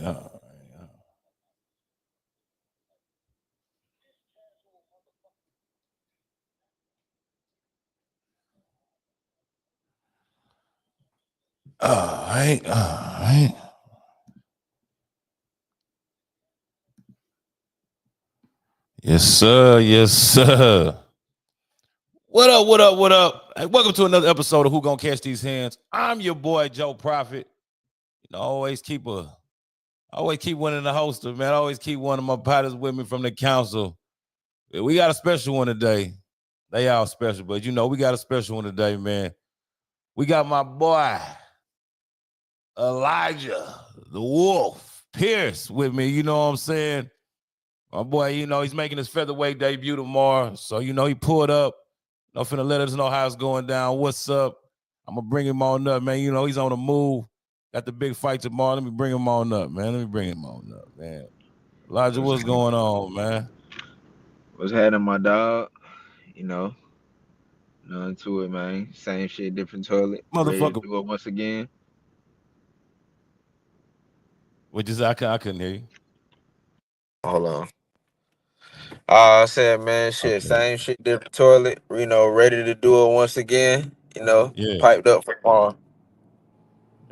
All right. Yes, sir. Yes, sir. What up? What up? What up? Hey, welcome to another episode of Who Gonna Catch These Hands. I'm your boy Joe Prophet. Always keep one in the holster, man. I always keep one of my partners with me from the council. We got a special one today. They all special, but we got a special one today, man. We got my boy Elijah, the Wolf Pierce with me. You know what I'm saying? My boy, he's making his featherweight debut tomorrow. So, he pulled up. Finna let us know how it's going down. What's up? I'm gonna bring him on up, man. He's on the move. Got the big fight tomorrow. Let me bring him on up, man. Man. Elijah, what's going on, man? What's happening, my dog? You know, nothing to it, man. Same shit, different toilet. Ready to Motherfucker. do it once again. What you say? I couldn't hear you. Hold on. I said, man, shit, Okay. same shit, different toilet. Ready to do it once again. Yeah. Piped up for tomorrow.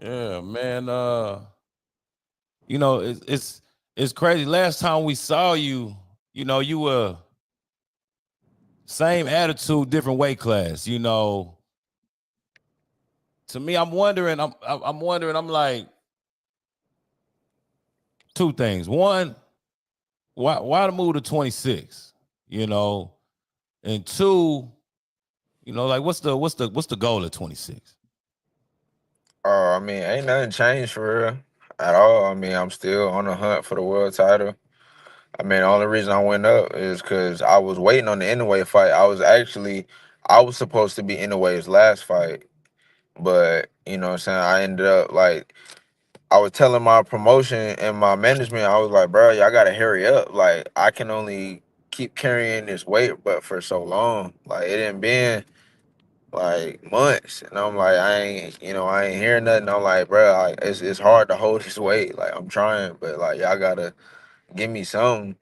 Yeah, man. It's crazy. Last time we saw you, you were same attitude, different weight class. To me, I'm wondering. I'm wondering. I'm like two things. One, why the move to 26? And two, like what's the goal at 26? I mean, ain't nothing changed for real at all. I mean, I'm still on the hunt for the world title. I mean, the only reason I went up is because I was waiting on the Inoue fight. I was supposed to be Inoue's last fight. But what I'm saying, I ended up like I was telling my promotion and my management, I was like, bro, y'all gotta hurry up. Like I can only keep carrying this weight but for so long. Like it ain't been like months. And I'm like, I ain't hearing nothing. I'm like, bro, like it's hard to hold this weight. Like I'm trying, but like y'all gotta give me some.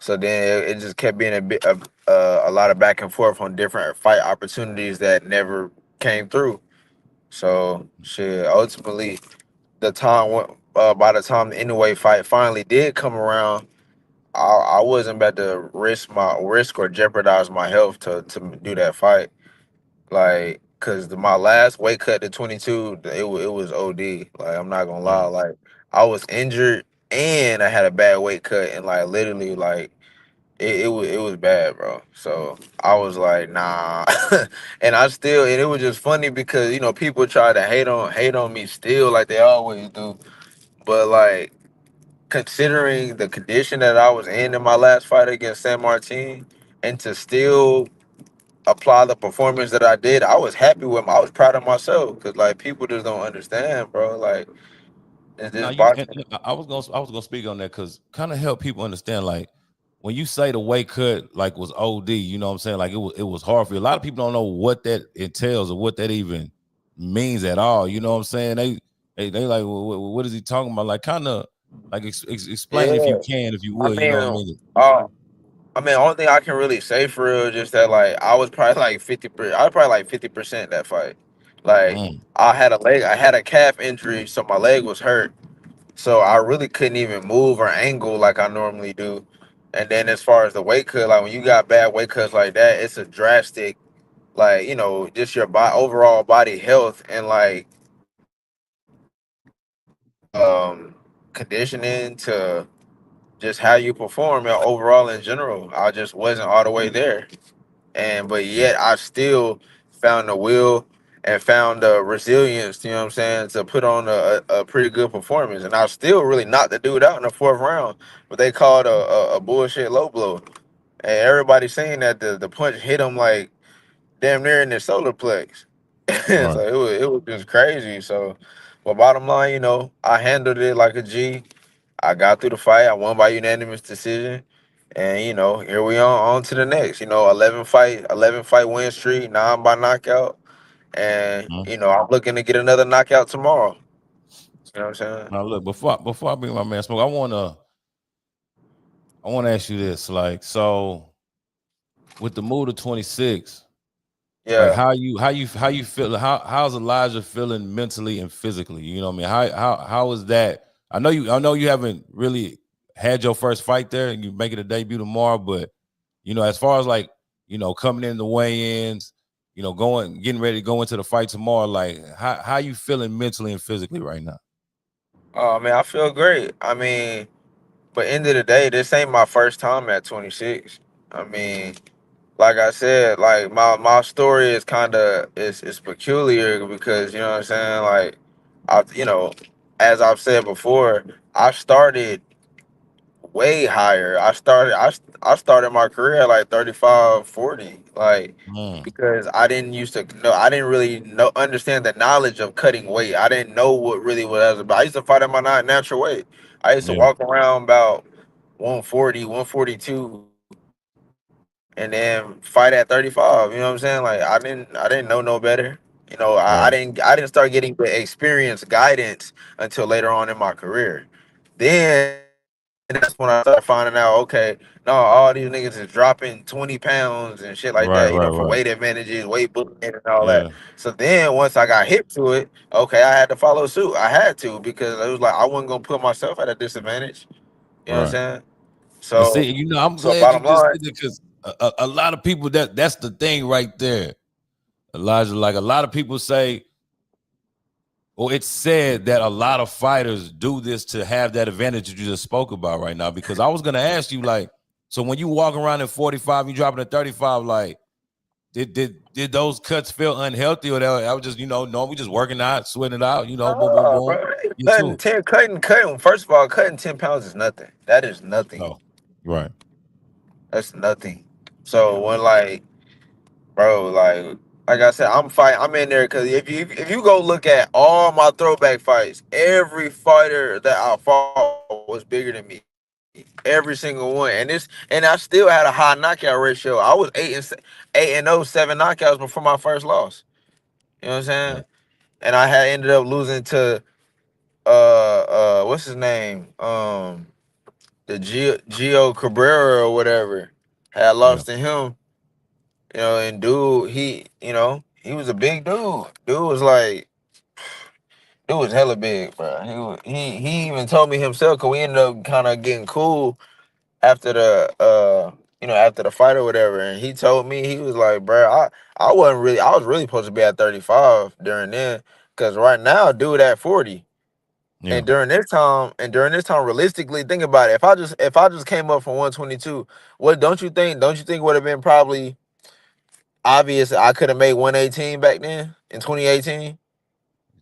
So then it just kept being a lot of back and forth on different fight opportunities that never came through. So shit, ultimately, by the time the Inoue fight finally did come around, I wasn't about to risk or jeopardize my health to do that fight. Like, cause my last weight cut to 22, it was OD. Like, I'm not gonna lie, Mm. like I was injured and I had a bad weight cut, and like literally like it was bad, bro. So I was like, nah. And it was just funny because people try to hate on me still like they always do. But like considering the condition that I was in my last fight against San Martin, and to still apply the performance that I did, I was happy with I was proud of myself because like people just don't understand, bro. Like it's Now this you and boxing. I was gonna speak on that because kind of help people understand, like when you say the weight cut like was OD, you know what I'm saying? Like it was hard for you. A lot of people don't know what that entails or what that even means at all. You know what I'm saying? They like, what is he talking about? Like kind of like explain if you Yeah. can, if you I would, you know what I mean, mean? uh, only thing I can really say for real is just that like I was probably like 50%. I was probably like 50% that fight. Like Mm. I had a calf injury, so my leg was hurt. So I really couldn't even move or angle like I normally do. And then as far as the weight cut, like when you got bad weight cuts like that, it's a drastic, like just your overall body health and like conditioning to just how you perform and overall in general. I just wasn't all the way there. But yet I still found the will and found the resilience, you know what I'm saying, to put on a pretty good performance. And I still really knocked the dude out in the fourth round, but they called a bullshit low blow. And everybody saying that the punch hit him like damn near in the solar plex. Right. So it was just crazy. So, but bottom line, I handled it like a G. I got through the fight. I won by unanimous decision. And here we are on to the next. 11 fight win streak. Now I'm by knockout. And Mhm. I'm looking to get another knockout tomorrow. You know what I'm saying? Now look, before I bring my man Smoke, I wanna ask you this. Like, so with the move to 26, like Yeah. how you feel, how's Elijah feeling mentally and physically? You know what I mean? How is that? I know you haven't really had your first fight there and you making a debut tomorrow, but as far as like, coming in the weigh-ins, getting ready to go into the fight tomorrow, like how you feeling mentally and physically right now? Oh man, I feel great. I mean, but end of the day, this ain't my first time at 26. I mean, like I said, like my story is kind of is peculiar because you know what I'm saying. Like, as I've said before, I started way higher. I started my career at like 35, 40. Like, Mm, because I didn't really know understand the knowledge of cutting weight. I didn't know what really what I was about. I used to fight at my natural weight. I used to yeah, walk around about 140, 142, and then fight at 35. You know what I'm saying? Like, I didn't know no better. right, I didn't start getting the experience guidance until later on in my career. Then that's when I started finding out, okay, no, all these niggas is dropping 20 pounds and shit like right, that, right, for right, weight advantages, weight bullying and all that. yeah, So then once I got hip to it, okay, I had to follow suit. I had to because it was like I wasn't gonna put myself at a disadvantage. You know what I'm right. saying? And So see, I'm so glad you bottom just line, did it because a lot of people that's the thing right there, Elijah. Like a lot of people say, or it's said that a lot of fighters do this to have that advantage that you just spoke about right now. Because I was gonna ask you, like, so when you walk around at 45, you dropping at 35, like, did those cuts feel unhealthy, or that was just no, we just working out, sweating it out, boom, boom, oh, boom. bro, You too. cutting. First of all, cutting 10 pounds is nothing. That is nothing. No, right. That's nothing. So when bro, like I said, I'm in there because if you go look at all my throwback fights, every fighter that I fought was bigger than me, every single one. And I still had a high knockout ratio. I was 8-0, 7 knockouts before my first loss. You know what I'm saying? Yeah, And I had ended up losing to what's his name, the Gio Cabrera or whatever. Had yeah. lost to him. And dude, he was a big dude. Dude was hella big, bro. He even told me himself because we ended up kind of getting cool after after the fight or whatever. And he told me he was like, bro, I was really supposed to be at 35 during then, because right now, dude at 40. Yeah. And during this time, realistically, think about it. If I just came up from 122, what don't you think would have been probably obvious I could have made 118 back then in 2018.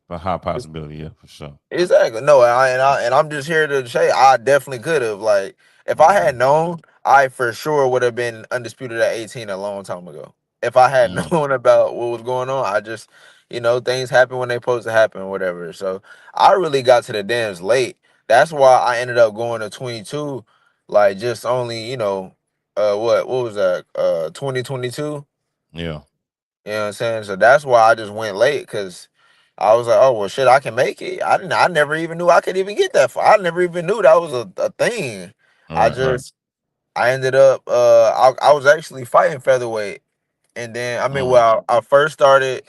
A high possibility, yeah, for sure. Exactly. No, and I'm just here to say I definitely could have. Like, if I Mm-hmm. had known, I for sure would have been undisputed at 18 a long time ago. If I had Mm-hmm. known about what was going on, I just, things happen when they supposed to happen, whatever. So I really got to the dance late. That's why I ended up going to 22, like just only, what was that? 2022. Yeah. You know what I'm saying? So that's why I just went late, because I was like, oh well shit, I can make it. I never even knew I could even get that far. I never even knew that was a thing. I Right, right. just I ended up I was actually fighting featherweight. And then I mean, Mm. well, I first started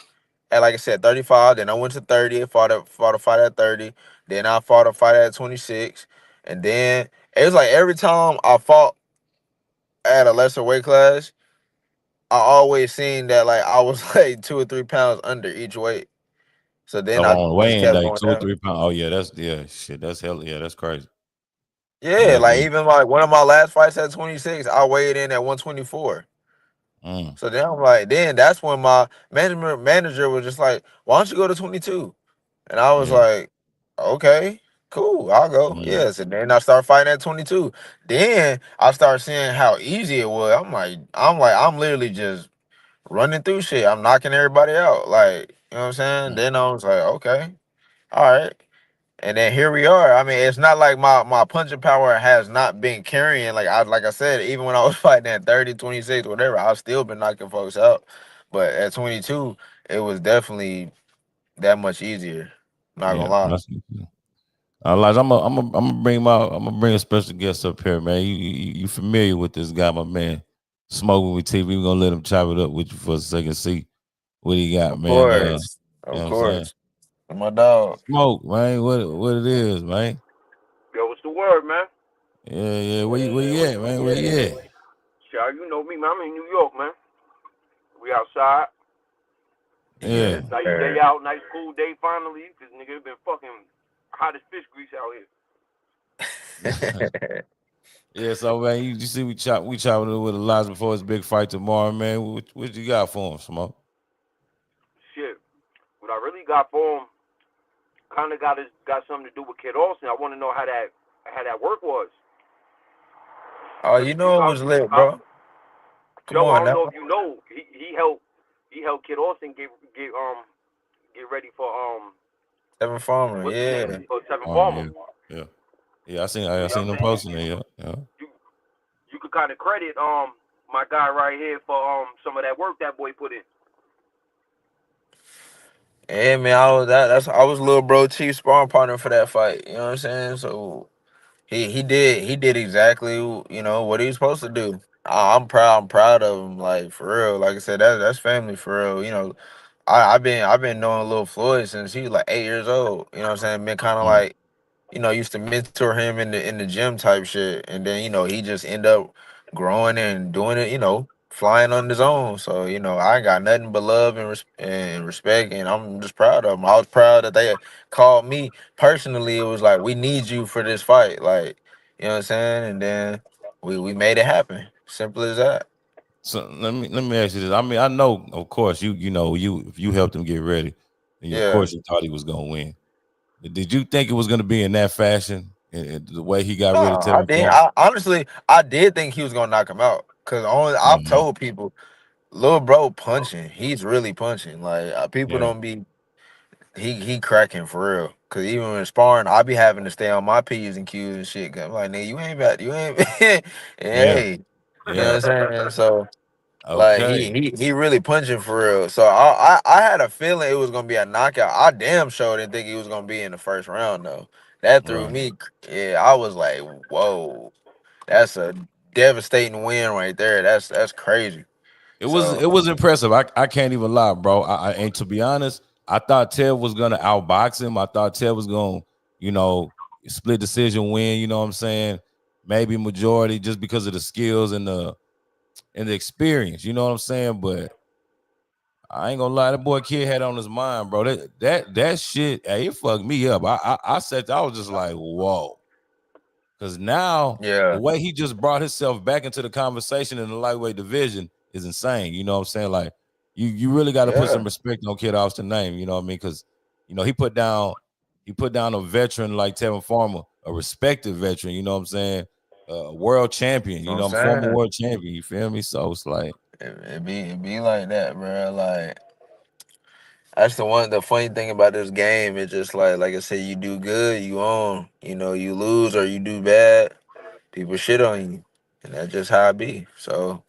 at, like I said, 35, then I went to 30, fought a fight at 30, then I fought a fight at 26. And then it was like every time I fought at a lesser weight class, I always seen that like I was like 2 or 3 pounds under each weight. So So then I on just weighing kept day, going two or down. 3 pounds. Oh yeah, shit. That's hell. Yeah, that's crazy. Yeah, Yeah, like yeah. even like one of my last fights at 26, I weighed in at 124. Mm, So then I'm like, then that's when my management manager was just like, why don't you go to 22? And I was yeah. like, okay, cool, I'll go. Mm, Yes. And then I started fighting at 22. Then I started seeing how easy it was. I'm literally just running through shit. I'm knocking everybody out. Like, you know what I'm saying? mm. Then I was like, okay, all right. And then here we are. I mean, it's not like my punching power has not been carrying. Like I said, even when I was fighting at 30, 26, whatever, I've still been knocking folks out. But at 22, it was definitely that much easier. Not gonna Yeah, lie. that's Elijah, I'm gonna bring a special guest up here, man. You familiar with this guy, my man? Smoking with TV. We're gonna let him chop it up with you for a second. See what he got, Of man. course. You know Of what I'm saying? course. My dog. Smoke, man. What it is, man? Yo, what's the word, man? Yeah, yeah. Where you at, man? Where you at? Child, you know me, man. I'm in New York, man. We outside. Yeah. Yes, Nice day sir. out, nice cool day finally. Cause nigga, it been fucking hot as fish grease out here. Yeah, so man, you see we chopping it with Elijah before his big fight tomorrow, man. What you got for him, Smoke? Shit. What I really got for him kind of got something to do with Kid Austin. I want to know how that work was. Oh, Cause you know it was lit, bro. Come Joe, I on don't now. know if you know, he helped Kid Austin get ready for Seven Farmer, what's his yeah. name, for Seven Oh Farmer. yeah, yeah, yeah. I You know seen what them I'm saying? posting it. Yeah, yeah. You you could kind of credit my guy right here for some of that work that boy put in. Yeah, man, I was little bro chief sparring partner for that fight. You know what I'm saying? So he did exactly what he was supposed to do. I'm proud of him. Like for real. Like I said, that's family for real. I've been knowing Lil Floyd since he was like 8 years old. You know what I'm saying? Been kind of Mm. like, used to mentor him in the gym type shit, and then he just end up growing and doing it. Flying on his own. So I ain't got nothing but love and respect, and I'm just proud of him. I was proud that they called me personally. It was like, we need you for this fight, like, you know what I'm saying, and then we made it happen. Simple as that. So let me ask you this. I mean, I know, of course, if you helped him get ready, and of Yeah. course you thought he was gonna win. Did you think it was gonna be in that fashion, the way he got No, rid of I Tevin did. Farmer? I honestly did think he was gonna knock him out, because only I've Mhm. told people, little bro punching. He's really punching. Like, people Yeah, don't be. He cracking for real. Cause even when sparring, I be having to stay on my P's and Q's and shit. 'Cause I'm like, nigga, you ain't about, you ain't. yeah, Hey, you know yeah. what I'm saying? So like, Okay. he really punching for real. So I had a feeling it was gonna be a knockout. I damn sure didn't think he was gonna be in the first round though. That threw Right. me. Yeah, I was like, whoa, that's a devastating win right there. That's crazy. It was So it was impressive. I can't even lie, bro. And to be honest, I thought Ted was gonna outbox him. I thought Ted was gonna, you know, split decision win. You know what I'm saying? Maybe majority just because of the skills and the experience. You know what I'm saying? But I ain't gonna lie, that boy Kid had on his mind, bro. That shit, hey, it fucked me up. I was just like, whoa. Because now the yeah, way he just brought himself back into the conversation in the lightweight division is insane. You know what I'm saying? Like, you really got to put yeah, some respect on Kid Austin's name. You know what I mean? Because he put down a veteran like Tevin Farmer, a respected veteran. You know what I'm saying? A world champion. that's what You I'm know, I'm former saying. world champion. You feel me? So it's like It be like that, bro. Like, that's the funny thing about this game. It's just like I said, you do good, you on. You lose or you do bad, people shit on you, and that's just how it be. So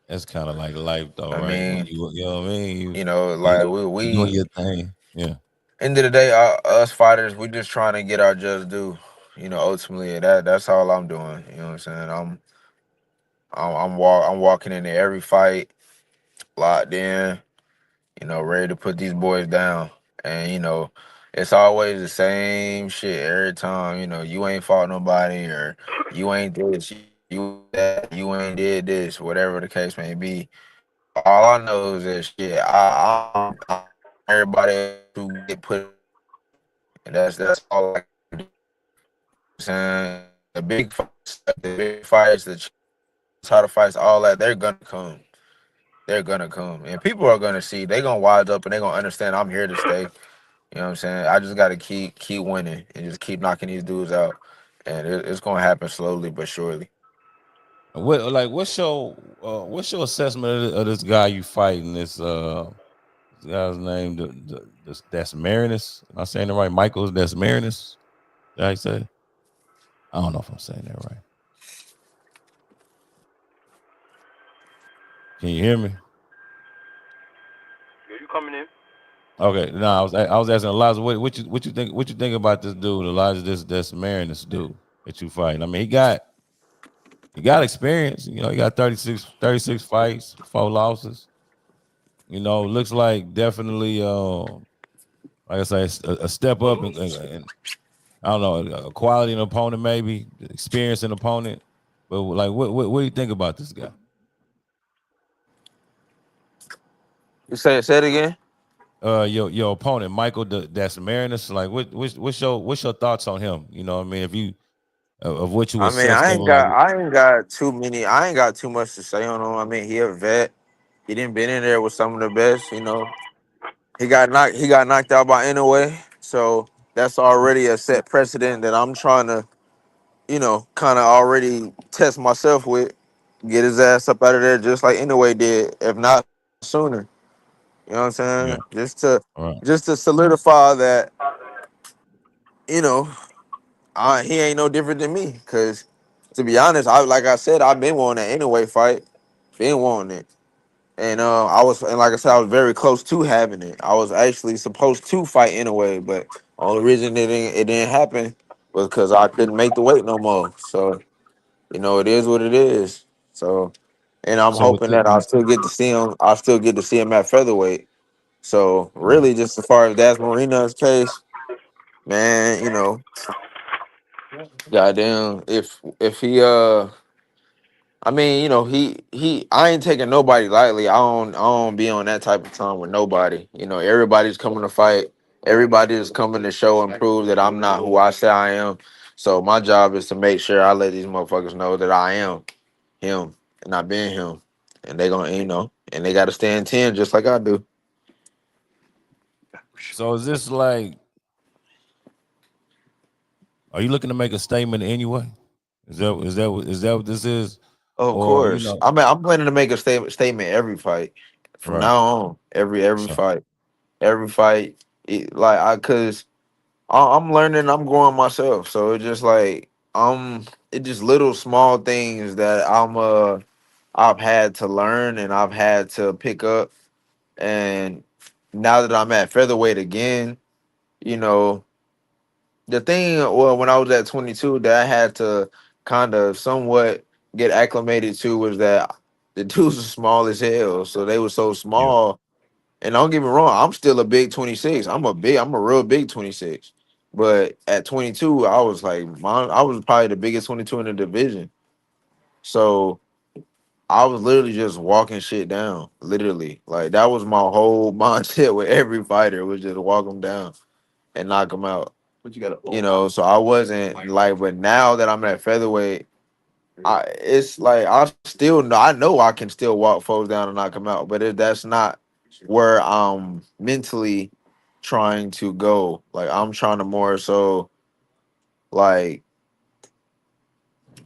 that's kind of like life, though, I right? When mean, you know what I mean? You like you doing we your thing. Yeah, end of the day, us fighters, we just trying to get our just due. Ultimately, that's all I'm doing. You know what I'm saying? I'm walking into every fight locked in, ready to put these boys down. And it's always the same shit every time. You ain't fought nobody, or you ain't this, you ain't that, you ain't did this, whatever the case may be. All I know is that shit. I'm everybody else to get put in the ring, and that's all I can do. You know what I'm saying? The big fights, the title fights, all that, they're gonna come. They're gonna come, and people are gonna see. They gonna wise up, and they gonna understand I'm here to stay. You know what I'm saying? I just gotta keep winning and just keep knocking these dudes out, and it's gonna happen slowly but surely. what's your assessment of this guy you fighting? This guy's name, that's Marinus. Am I saying it right? Michael's that's Marinus. Did I say? I don't know if I'm saying that right. Can you hear me? Yeah, you coming in? Okay, no, I was asking Elijah, what you think about this dude, Elijah, this Marinus dude that you fighting? I mean, he got experience. He got 36 fights, 4 losses. Looks like definitely like I say, a step up and I don't know, a quality an opponent, maybe experience an opponent. But like, what do you think about this guy? You say it again. Your opponent, Michael Marinus. Like, what's your thoughts on him? You know what I mean? If you of what you I mean, assessed of him, like, I ain't got too much to say on him. I mean, he a vet. He didn't been in there with some of the best. He got knocked out by Inoue. So that's already a set precedent that I'm trying to, kind of already test myself with. Get his ass up out of there just like Inoue did, if not sooner. You know what I'm saying? yeah, all right. Just to solidify that, you know, he ain't no different than me. Cause to be honest, like I said, I've been wanting an Inoue fight, been wanting it. And like I said, I was very close to having it. I was actually supposed to fight anyway, but only reason it didn't happen was because I couldn't make the weight no more. So it is what it is. So, and I'm So with hoping that I'll still get to see him. I'll still get to see him at featherweight. So yeah. really, just as far as Das Marina's case, man, goddamn, if he I mean, I ain't taking nobody lightly. I don't be on that type of time with nobody. Everybody's coming to fight. Everybody is coming to show and prove that I'm not who I say I am. So my job is to make sure I let these motherfuckers know that I am him and I been him. And they gonna, and they gotta stand 10 just like I do. So is this like, are you looking to make a statement anyway? Is that what this is? Of Or course. I mean, I'm planning to make a statement every fight. From right? now on. Every So fight. Every fight. Cause I'm learning. I'm growing myself. So it's just like it's just little small things that I've had to learn and I've had to pick up. And now that I'm at featherweight again, you know, the thing. Well, when I was at 22, that I had to kind of somewhat get acclimated to was that the dudes are small as hell. So they were so yeah. small. And don't get me wrong, I'm still a big 26. I'm a real big 26. But at 22, I was like, I was probably the biggest 22 in the division. So I was literally just walking shit down. Literally. Like that was my whole mindset with every fighter was just walk them down and knock them out. So I wasn't like, but now that I'm at featherweight, it's like I know I can still walk folks down and knock them out, but that's not where I'm mentally trying to go. Like I'm trying to more so like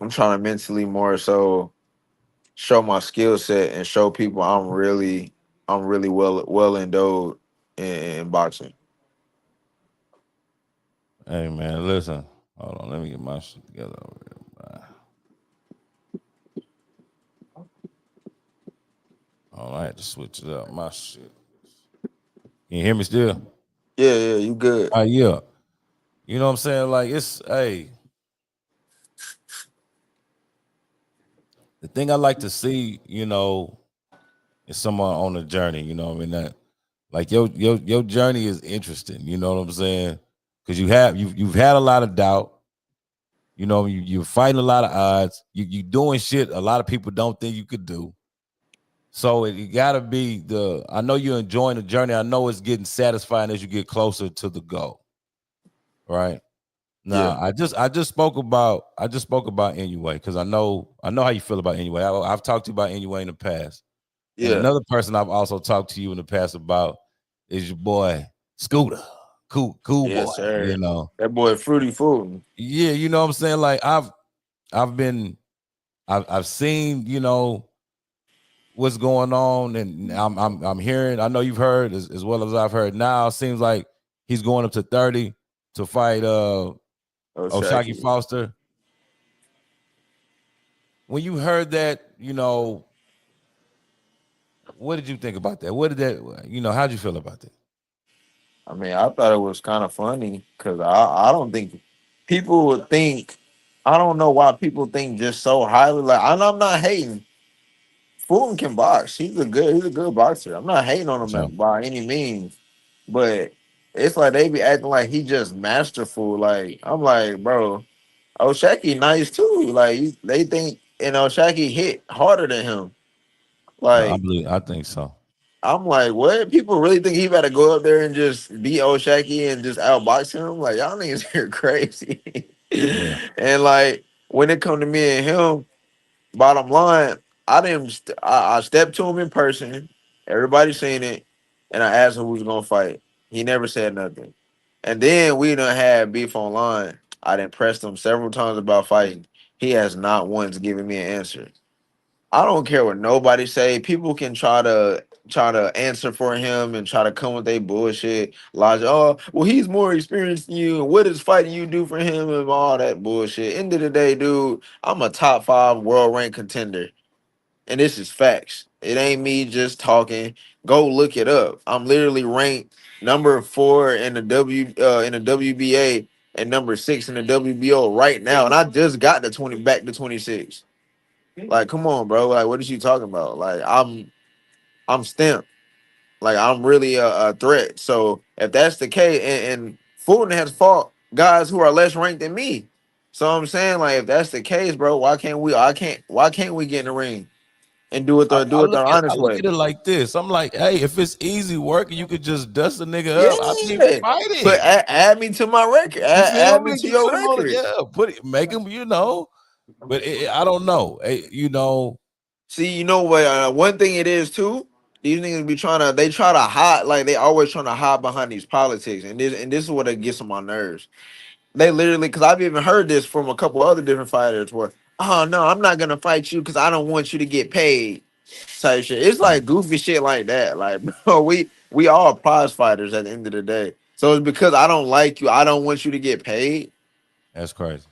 I'm trying to mentally more so show my skill set and show people I'm really well endowed in boxing. Hey man, listen. Hold on, let me get my shit together over here, man. All right, I had to switch it up. My shit. Can you hear me still? Yeah, you good. Yeah. You know what I'm saying? Like, it's, hey, the thing I like to see, is someone on a journey. You know what I mean? That, like, your journey is interesting. You know what I'm saying? Because you've had a lot of doubt. You're fighting a lot of odds. You doing shit a lot of people don't think you could do. So it gotta be I know you're enjoying the journey. I know it's getting satisfying as you get closer to the goal. Right. Yeah, Now, I just spoke about Inoue because I know how you feel about Inoue. I've talked to you about Inoue in the past, and yeah, another person I've also talked to you in the past about is your boy Scooter, cool yes, boy. sir. That boy Fruity Fool. Yeah, you know what I'm saying. Like I've been I've seen what's going on, and I'm hearing. I know you've heard as well as I've heard. Now it seems like he's going up to 30 to fight Oh, Oshaki Shaggy. Foster. When you heard that, what did you think about that? What did that, how'd you feel about that? I mean, I thought it was kind of funny because I don't think people would think. I don't know why people think just so highly. Like I'm not hating. Fulton can box. He's a good boxer. I'm not hating on So, him by any means, but it's like they be acting like he just masterful. Like I'm like, bro, Oshaki nice too. Like they think Oshaki hit harder than him. I Like believe. I think so. I'm like, what? People really think he better go up there and just beat Oshaki and just outbox him? Like y'all niggas are crazy. Yeah. And like when it come to me and him. Bottom line, I didn't. I stepped to him in person. Everybody seen it, and I asked him who was gonna fight. He never said nothing. And then we done had beef online. I done pressed him several times about fighting. He has not once given me an answer. I don't care what nobody say. People can try to answer for him and try to come with their bullshit logic. Oh, well, he's more experienced than you. And what does fighting you do for him and all that bullshit? End of the day, dude, I'm a top 5 world ranked contender, and this is facts. It ain't me just talking. Go look it up. I'm literally ranked number 4 in the WBA and number 6 in the WBO right now, and I just got the 20 back to 26. Like, come on, bro. Like, what is you talking about? Like, I'm stamped. Like, I'm really a threat. So if that's the case, and Fulton has fought guys who are less ranked than me. So I'm saying, like, if that's the case, bro, why can't we? Why can't we get in the ring and do it the I honest look way? at it like this. I'm like, hey, if it's easy work and you could just dust a nigga up, I mean, Yeah. fight Put it. add me to my record. You Add feel me me? to You your put him on it, record. yeah. Put it, make him, But I don't know. See, you know what? One thing it is too. These niggas be they try to hide, like they always trying to hide behind these politics, and this is what it gets on my nerves. They literally, because I've even heard this from a couple other different fighters, where, oh no, I'm not gonna fight you because I don't want you to get paid, type shit. It's Mm, like goofy shit like that. Like, bro, we all prize fighters at the end of the day. So it's because I don't like you, I don't want you to get paid, that's crazy.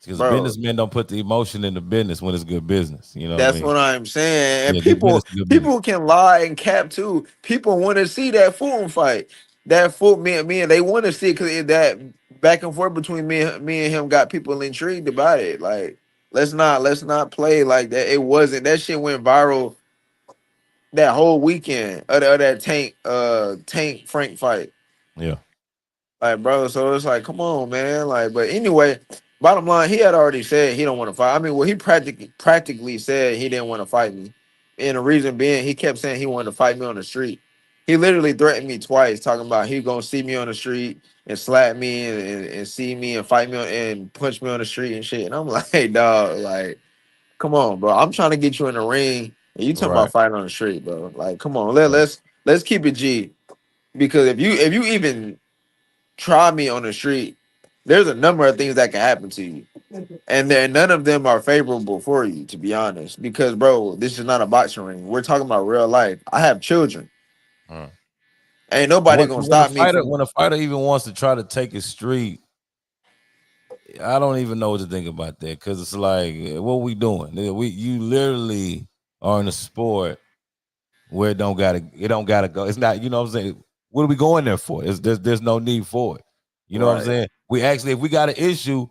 Because bro. businessmen don't put the emotion in the business when it's good business. You know what I That's mean? what I'm saying. And Yeah, good business, good business. people can lie and cap too. People want to see that Fulton fight. That Fulton, me and they want to see it because that back and forth between me and him got people intrigued about it. Like, let's not play like that. It wasn't that shit went viral that whole weekend of that Tank Frank fight. Yeah. Like, bro, so it's like, come on, man. Like, but anyway, bottom line, he had already said he don't want to fight. I mean, well, he practically said he didn't want to fight me. And the reason being, he kept saying he wanted to fight me on the street. He literally threatened me twice, talking about he gonna see me on the street and slap me and see me and fight me and punch me on the street and shit. And I'm like, hey, dog, like, come on, bro. I'm trying to get you in the ring, and you talking Right. about fighting on the street, bro. Like, come on, Right. let's keep it G. Because if you even try me on the street, there's a number of things that can happen to you. And then none of them are favorable for you, to be honest. Because, bro, this is not a boxing ring. We're talking about real life. I have children. Mm. Ain't nobody gonna When a stop me fighter from. when a fighter even wants to try to take his street, I don't even know what to think about that because it's like, what we doing? You literally are in a sport where it don't gotta go. It's not, what I'm saying. What are we going there for? There's no need for it. You know what I'm Right. saying? We actually, if we got an issue,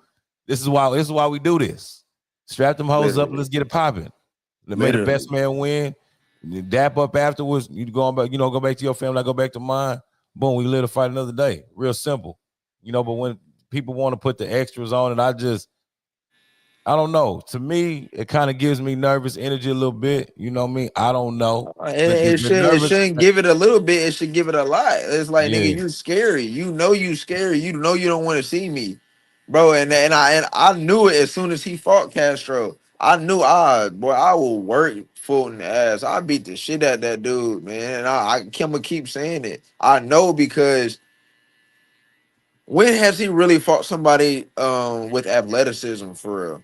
this is why we do this. Strap them hoes up, Literally. let's get it popping. May the Literally. best man win. You dap up afterwards. You go back to your family, I go back to mine. Boom, we live to fight another day. Real simple. But when people want to put the extras on, and I don't know. To me, it kind of gives me nervous energy a little bit. You know what I mean? I don't know. It should it Nervous. shouldn't give it a little bit. It should give it a lot. It's like, nigga, Yeah, you scary. You scary. You know you don't want to see me, bro. And I knew it as soon as he fought Castro. I knew I will work Fulton ass. I beat the shit out that dude, man. And I Kimba keep saying it. I know because when has he really fought somebody with athleticism for real?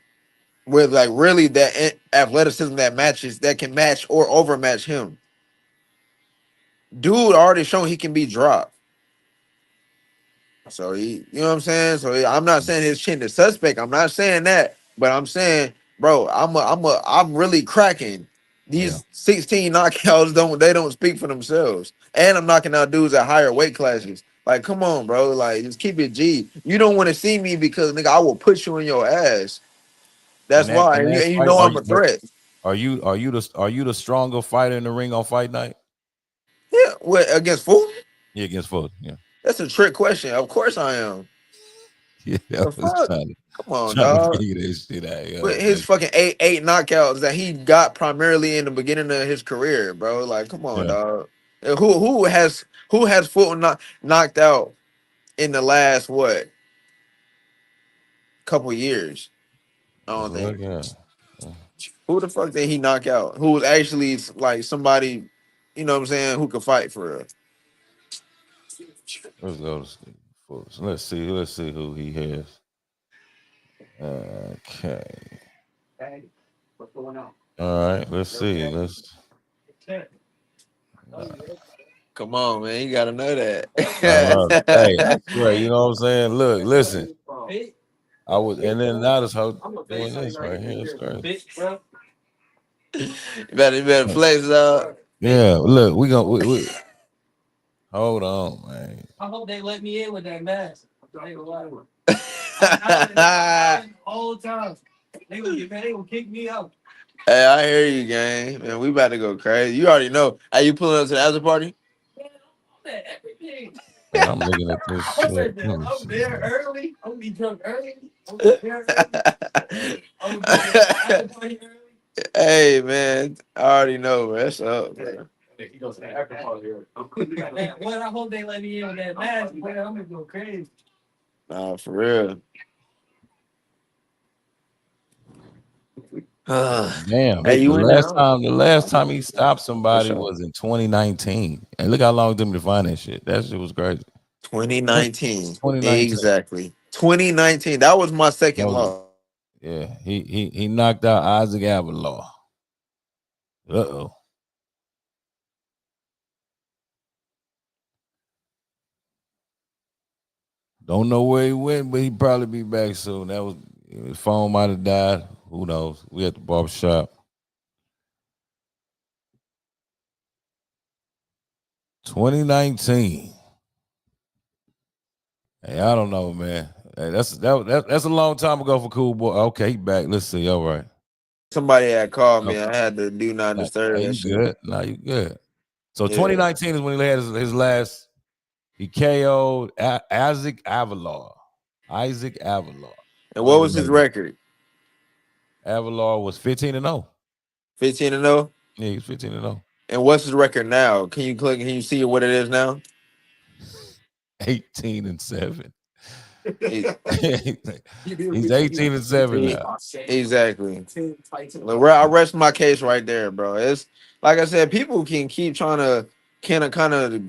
With like really that athleticism that can match or overmatch him. Dude already shown he can be dropped. So you know what I'm saying? So I'm not saying his chin is suspect. I'm not saying that, but I'm saying, bro, I'm really cracking. These 16 knockouts don't speak for themselves. And I'm knocking out dudes at higher weight classes. Like, come on, bro. Like, just keep it G. You don't want to see me because nigga, I will put you in your ass. That's why. And you fight, know I'm a threat. are you the stronger fighter in the ring on fight night? Yeah, what against Fulton? Yeah, against Fulton. Yeah. That's a trick question. Of course I am. Yeah, I The was fuck? Come on, trying to dog. figure that shit out. Yeah, With his fucking eight knockouts that he got primarily in the beginning of his career, bro. Like, come on, yeah. dog. Who has Fulton knocked out in the last what couple years? I don't think. Yeah. Who the fuck did he knock out? Who was actually like somebody, you know what I'm saying, who could fight for real? Let's go to Stephen Fulton. Let's see who he has. Okay. All right, let's see. Come on, man. You gotta know I love it. Hey, I that. swear, you know what I'm saying? Look, listen. I was, and then now this whole doing this right here. It's crazy. You better flex up. Yeah, look, we hold on, man. I hope they let me in with that mask. Whole time. They gonna kick me out. Hey, I hear you, gang. Man, we about to go crazy. You already know. Are you pulling up to the after party? Everything. Man, I'm looking at this shit. I'm there early. I'm gonna be drunk early. I'm gonna be there early. I'm gonna be there early. Hey, man. I already know. That's up, man. He goes to the after party here. Well, I hope they let me in with that mask. Man, I'm gonna go crazy. Nah, for real. Damn, Hey, you in the last time he stopped somebody sure. was in 2019. And look how long it took me to find that shit. That shit was crazy. 2019. 2019. Exactly. 2019. That was my second loss. Yeah, he knocked out Isaac Avalaw. Uh-oh. Don't know where he went, but he probably be back soon. That was his phone might have died. Who knows? We at the barbershop. 2019. Hey, I don't know, man. Hey, that's a long time ago for Cool Boy. Okay, he back. Let's see. All right. Somebody had called me. Okay. I had to do not disturb Hey, that you shit. good? No, you good. So Yeah. 2019 is when he had his last. He KO'd Isaac Avalaw. And what was his record? Avalaw was 15-0. 15-0? Yeah, he's 15-0. And what's his record now? Can you see what it is now? 18-7. He's He's 18-7 now. Exactly. I rest my case right there, bro. It's like I said, people can keep trying to kind of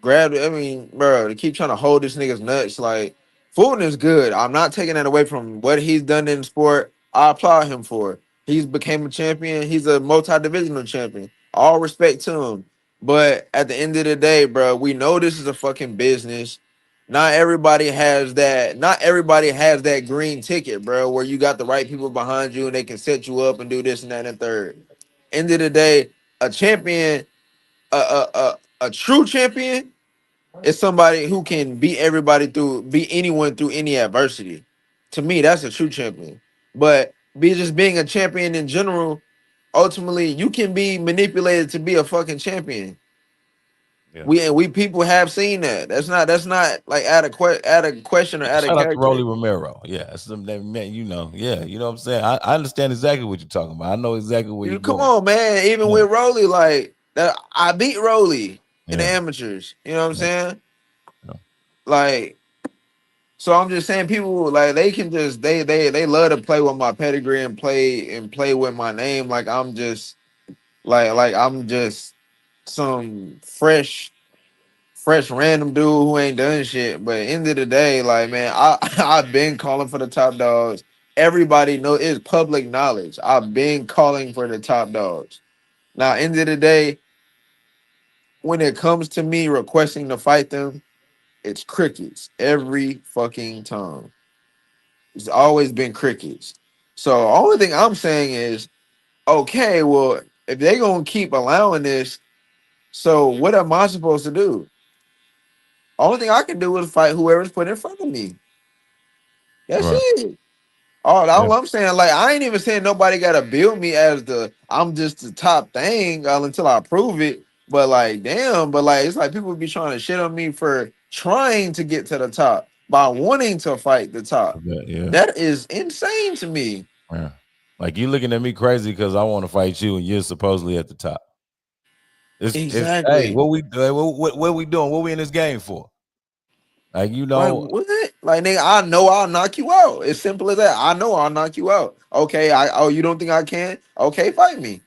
grab. I mean, bro, to keep trying to hold this nigga's nuts. Like, Fulton is good. I'm not taking that away from what he's done in sport. I applaud him for it. He's became a champion. He's a multi-divisional champion. All respect to him. But at the end of the day, bro, we know this is a fucking business. Not everybody has that. Not everybody has that green ticket, bro, where you got the right people behind you and they can set you up and do this and that and third. End of the day, a champion, a true champion is somebody who can beat anyone through any adversity. To me, that's a true champion. But being a champion in general, ultimately, you can be manipulated to be a fucking champion. Yeah. We people have seen that. That's not like out of question or out of Shout out to character. Rolly Romero. Yeah, that's that man, you know. Yeah, you know what I'm saying? I understand exactly what you're talking about. I know exactly where you're Come going. on, man. Even with Rolly, like that, I beat Rolly in the Yeah. amateurs. You know what I'm saying? Yeah. Like, so I'm just saying, people like they can just they love to play with my pedigree and play with my name. Like I'm just like I'm just some fresh random dude who ain't done shit. But end of the day, like man, I've been calling for the top dogs. Everybody know it's public knowledge. I've been calling for the top dogs. Now, end of the day, when it comes to me requesting to fight them, it's crickets every fucking time. It's always been crickets. So only thing I'm saying is, okay, well, if they gonna keep allowing this, so what am I supposed to do? Only thing I can do is fight whoever's put in front of me. That's Right. it. All Yeah. I'm saying, like, I ain't even saying nobody gotta build me as I'm just the top thing until I prove it. But like, damn, but like, it's like people be trying to shit on me for trying to get to the top by wanting to fight the top. Yeah. That is insane to me. Yeah. Like you looking at me crazy because I want to fight you and you're supposedly at the top. It's hey, Exactly. what we doing? What we in this game for? Like Like what? Like nigga, I know I'll knock you out. It's simple as that. I know I'll knock you out. Okay, you don't think I can? Okay, fight me.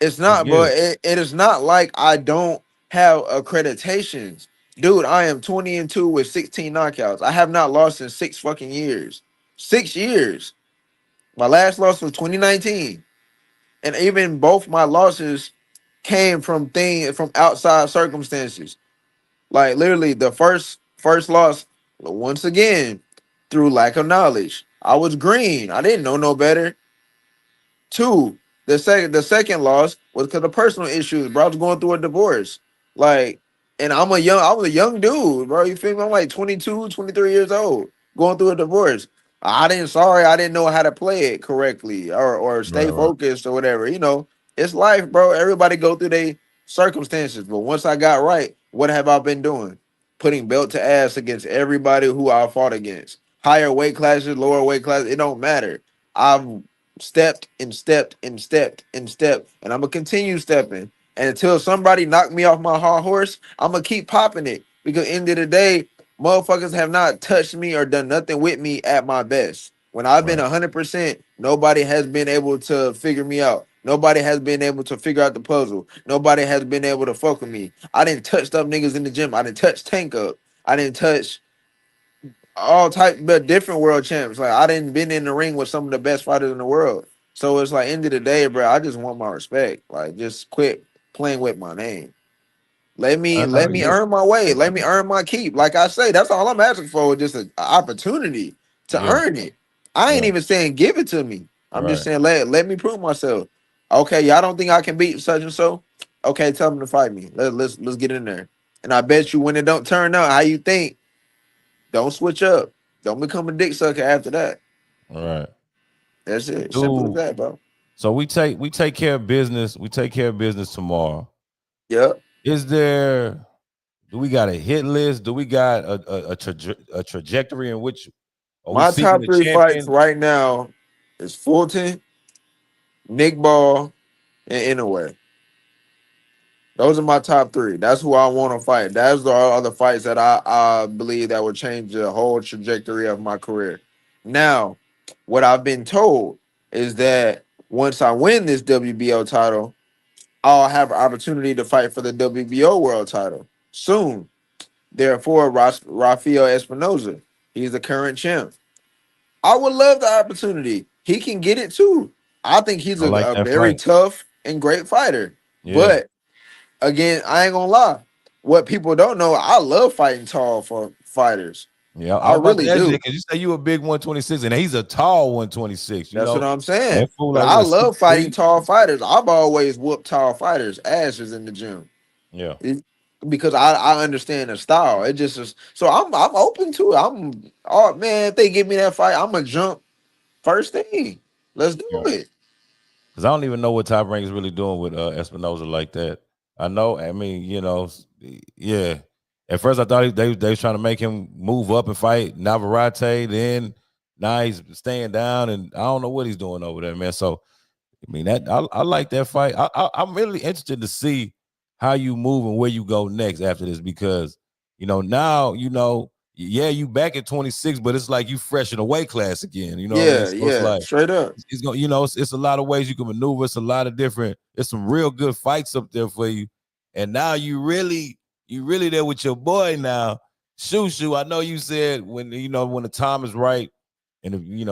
It's let's not, get bro. it. It is not like I don't have accreditations. Dude, I am 20-2 with 16 knockouts. I have not lost in 6 fucking years. 6 years. My last loss was 2019. And even both my losses came from outside circumstances. Like literally the first loss, once again, through lack of knowledge. I was green. I didn't know no better. Two, the second loss was because of personal issues, bro. I was going through a divorce. Like, and I was a young dude, bro. You feel me? I'm like 22, 23 years old, going through a divorce. I didn't know how to play it correctly or stay Right. focused or whatever. It's life, bro. Everybody go through their circumstances. But once I got right, what have I been doing? Putting belt to ass against everybody who I fought against. Higher weight classes, lower weight classes, it don't matter. I've stepped and stepped and stepped and stepped, and I'm gonna continue stepping. And until somebody knock me off my hard horse, I'm gonna keep popping it because end of the day, motherfuckers have not touched me or done nothing with me at my best. When I've been Right. 100%, nobody has been able to figure me out. Nobody has been able to figure out the puzzle. Nobody has been able to fuck with me. I didn't touch up niggas in the gym. I didn't touch Tank Up. I didn't touch all type but different world champs. Like I didn't been in the ring with some of the best fighters in the world. So it's like end of the day, bro. I just want my respect. Like just quit playing with my name. Let I me know. let me earn my way. Let me earn my keep. Like I say, that's all I'm asking for. Just an opportunity to Yeah. earn it. I ain't Yeah. even saying give it to me. I'm just Right. saying let me prove myself. Okay, y'all don't think I can beat such and so? Okay, tell them to fight me. Let's get in there. And I bet you when it don't turn out how you think, don't switch up. Don't become a dick sucker after that. Right. That's it. Simple as Dude. that, bro. So we take care of business. We take care of business tomorrow. Yep. Is there? Do we got a hit list? Do we got a trajectory in which are we My seeking top a three fights champion? right now is Fulton, Nick Ball, and Inoue. Those are my top three. That's who I want to fight. That's the other fights that I believe that would change the whole trajectory of my career. Now, what I've been told is that once I win this WBO title, I'll have an opportunity to fight for the WBO world title soon. Therefore, Rafael Espinoza, he's the current champ. I would love the opportunity. He can get it too. I think he's I like a that very fight. tough and great fighter. Yeah. But again, I ain't gonna lie. What people don't know, I love fighting tall for fighters. Yeah. I I was about really to ask you do. because you say you a big 126 and he's a tall 126, That's what I'm saying. That fool But like I what love six fighting three? tall fighters. I've always whooped tall fighters' asses in the gym. Yeah. Because I understand the style. It just is so I'm open to it. Oh man, if they give me that fight, I'm gonna jump first thing. Let's do Yeah. it. Because I don't even know what Top Rank is really doing with Espinoza like that. I know. I mean, yeah. At first, I thought they was trying to make him move up and fight Navarrete. Then now he's staying down, and I don't know what he's doing over there, man. So I mean that I like that fight. I'm really interested to see how you move and where you go next after this because now yeah, you back at 26, but it's like you fresh in a weight class again. You know what I mean? Yeah, So it's yeah, like straight up. it's going, it's a lot of ways you can maneuver. It's a lot of different. It's some real good fights up there for you. And now you really there with your boy now. Shoo. I know you said when the time is right, and if you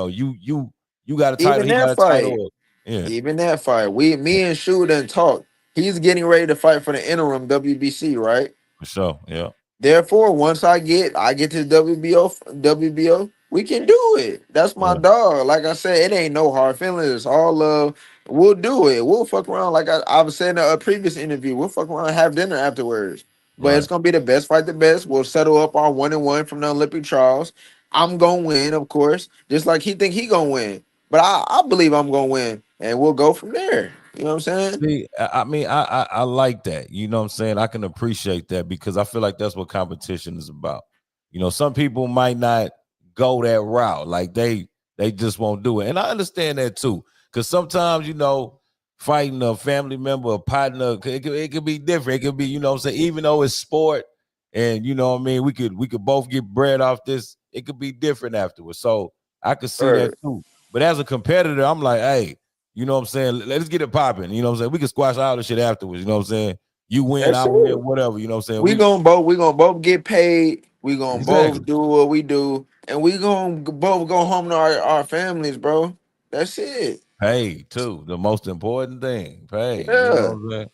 got a title, Even he that got a fight, title. Yeah, me and Shu done talk. He's getting ready to fight for the interim WBC, right? for sure. Yeah, Therefore, once I get to the WBO, We can do it. That's my Yeah, dog. Like I said, it ain't no hard feelings. It's all love. We'll do it. We'll fuck around. Like I was saying in a previous interview, we'll fuck around and have dinner afterwards. But it's right. gonna be the best fight the best. We'll settle up our 1-1 from the Olympic trials. I'm gonna win, of course, just like he think he gonna win. But I believe I'm gonna win, and we'll go from there. You know what I'm saying? See, I mean, I like that. You know what I'm saying? I can appreciate that because I feel like that's what competition is about. You know, some people might not go that route, like they just won't do it, and I understand that too. Because sometimes, you know, fighting a family member, a partner, it could be different. It could be, you know what I'm saying, even though it's sport, and you know what I mean, we could both get bread off this. It could be different afterwards. So I could see that Or too. But as a competitor, I'm like, hey. You know what I'm saying? Let's get it popping. You know what I'm saying? We can squash all this shit afterwards. You know what I'm saying? You win, that's I win, it. whatever. You know what I'm saying? We gonna both get paid. We gonna both Exactly do what we do, and we gonna both go home to our families, bro. That's it. pay too. The most important thing, pay. You know Yeah, what I'm saying?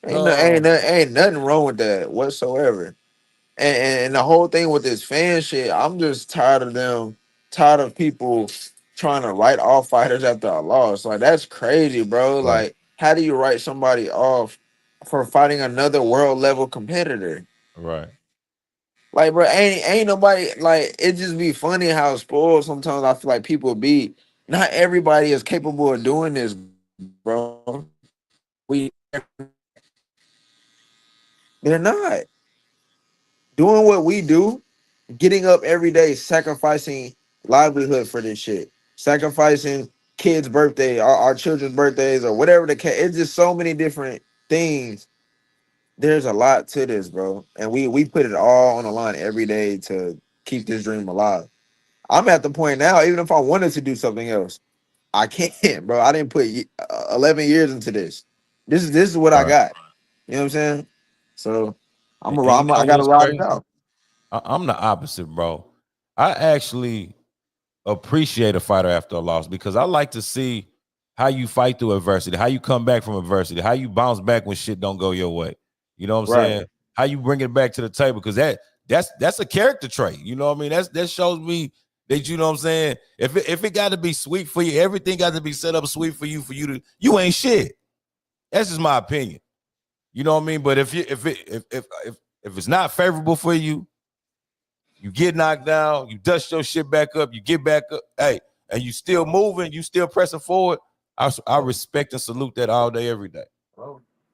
ain't no, Uh, ain't nothing wrong with that whatsoever. And the whole thing with this fan shit, I'm just tired of them, tired of people trying to write off fighters after a loss. Like that's crazy, bro. right, Like, how do you write somebody off for fighting another world level competitor? right. Like, bro, ain't nobody like it. Just be funny how spoiled sometimes I feel like people be. Not everybody is capable of doing this, bro. They're not doing what we do. Getting up every day, sacrificing livelihood for this shit, sacrificing kids' birthday, our children's birthdays, or whatever the case. It's just so many different things. There's a lot to this, bro, and we put it all on the line every day to keep this dream alive. I'm at the point now, even if I wanted to do something else, I can't, bro. I didn't put 11 years into this. This is what I Right. got. You know what I'm saying? So And you I know gotta what's ride it crazy? out. I'm the opposite, bro. I actually appreciate a fighter after a loss because I like to see how you fight through adversity, how you come back from adversity, how you bounce back when shit don't go your way. You know what I'm Right. saying? How you bring it back to the table because that's a character trait. You know what I mean? That shows me that you know what I'm saying. If it got to be sweet for you, everything got to be set up sweet for you to you ain't shit. That's just my opinion. You know what I mean? But if it's not favorable for you, you get knocked down, you dust your shit back up, you get back up, hey, and you still moving, you still pressing forward. I respect and salute that all day, every day.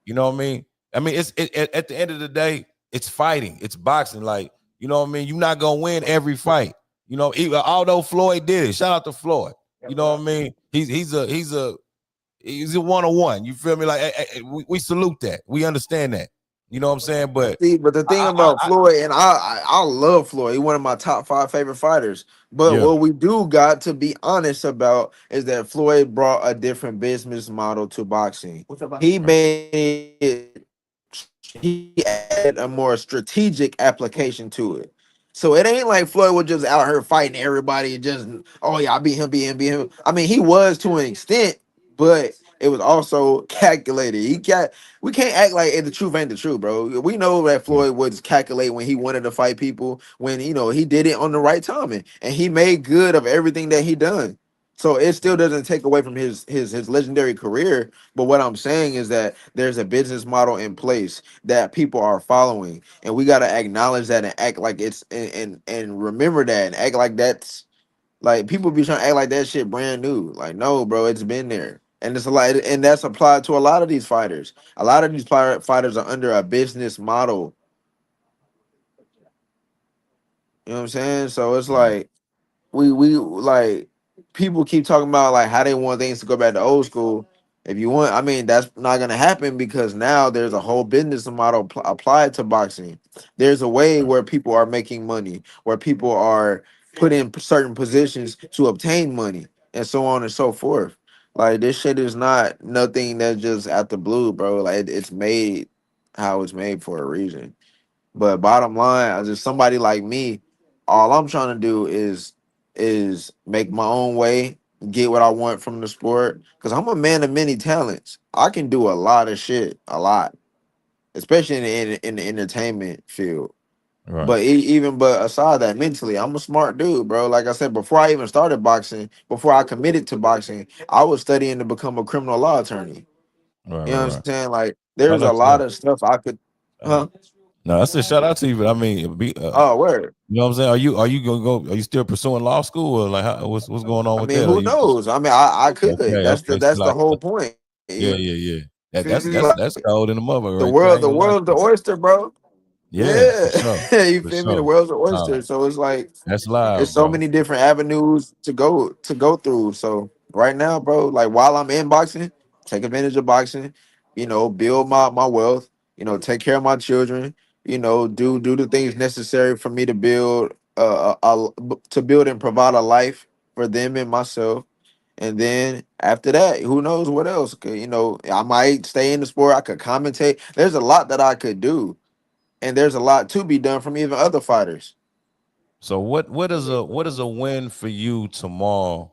You know what I mean? I mean, at the end of the day, it's fighting, it's boxing. Like, you know what I mean? You're not gonna win every fight. You know, even although Floyd did it, shout out to Floyd. You know what I mean? He's a 101. You feel me? Like we salute that. We understand that. You know what I'm saying? But See, but the thing about Floyd, and I love Floyd. He's one of my top 5 favorite fighters. But yeah, what we do got to be honest about is that Floyd brought a different business model to boxing. He right, made it, he added a more strategic application to it. So it ain't like Floyd was just out here fighting everybody and just, oh yeah, I beat him. I mean, he was to an extent, but it was also calculated. We can't act like the truth ain't the truth, bro. We know that yeah, Floyd was calculate when he wanted to fight people, when he did it on the right timing, and he made good of everything that he done. So it still doesn't take away from his legendary career. But what I'm saying is that there's a business model in place that people are following, and we gotta acknowledge that and act like it's and remember that and act like that's like people be trying to act like that shit brand new. Like, no, bro, it's been there. And it's a lot, and that's applied to a lot of these fighters. A lot of these fighters are under a business model. You know what I'm saying? So it's right. like we like people keep talking about like how they want things to go back to old school. If you want, I mean, that's not gonna happen because now there's a whole business model applied to boxing. There's a way Right. where people are making money, where people are put in certain positions to obtain money, and so on and so forth. Like this shit is not nothing that's just out the blue, bro. Like it's made how it's made for a reason. But bottom line, as just somebody like me, all I'm trying to do is make my own way, get what I want from the sport. Cause I'm a man of many talents. I can do a lot of shit, a lot, especially in the entertainment field. Right. But even but aside that, mentally, I'm a smart dude, bro. Like I said, before I even started boxing, before I committed to boxing, I was studying to become a criminal law attorney. Right. You know Right. what I'm Right. saying? Like, Shout there's a out to lot you. of stuff I could, Shout out. huh? No, I said shout out to you, but I mean, Oh, word. you know what I'm saying? Are you gonna go? Are you still pursuing law school, or like what's going on I with mean, that? Are who you just knows? I mean, I could. okay? That's Okay, that's chill the out. whole point. Yeah, You yeah, yeah. feel me? That's Like, cold in the mother the right there. I world, ain't the gonna lie to world's the you. oyster, bro. Yeah, for Yeah, sure, you for feel me? The sure. world's an Nah, oyster, so it's like that's there's live, so bro. many different avenues to go through. So right now, bro, like while I'm in boxing, take advantage of boxing. Build my wealth. Take care of my children. Do the things necessary for me to build to build and provide a life for them and myself. And then after that, who knows what else? 'Cause, I might stay in the sport. I could commentate. There's a lot that I could do, and there's a lot to be done from even other fighters. So what is a win for you tomorrow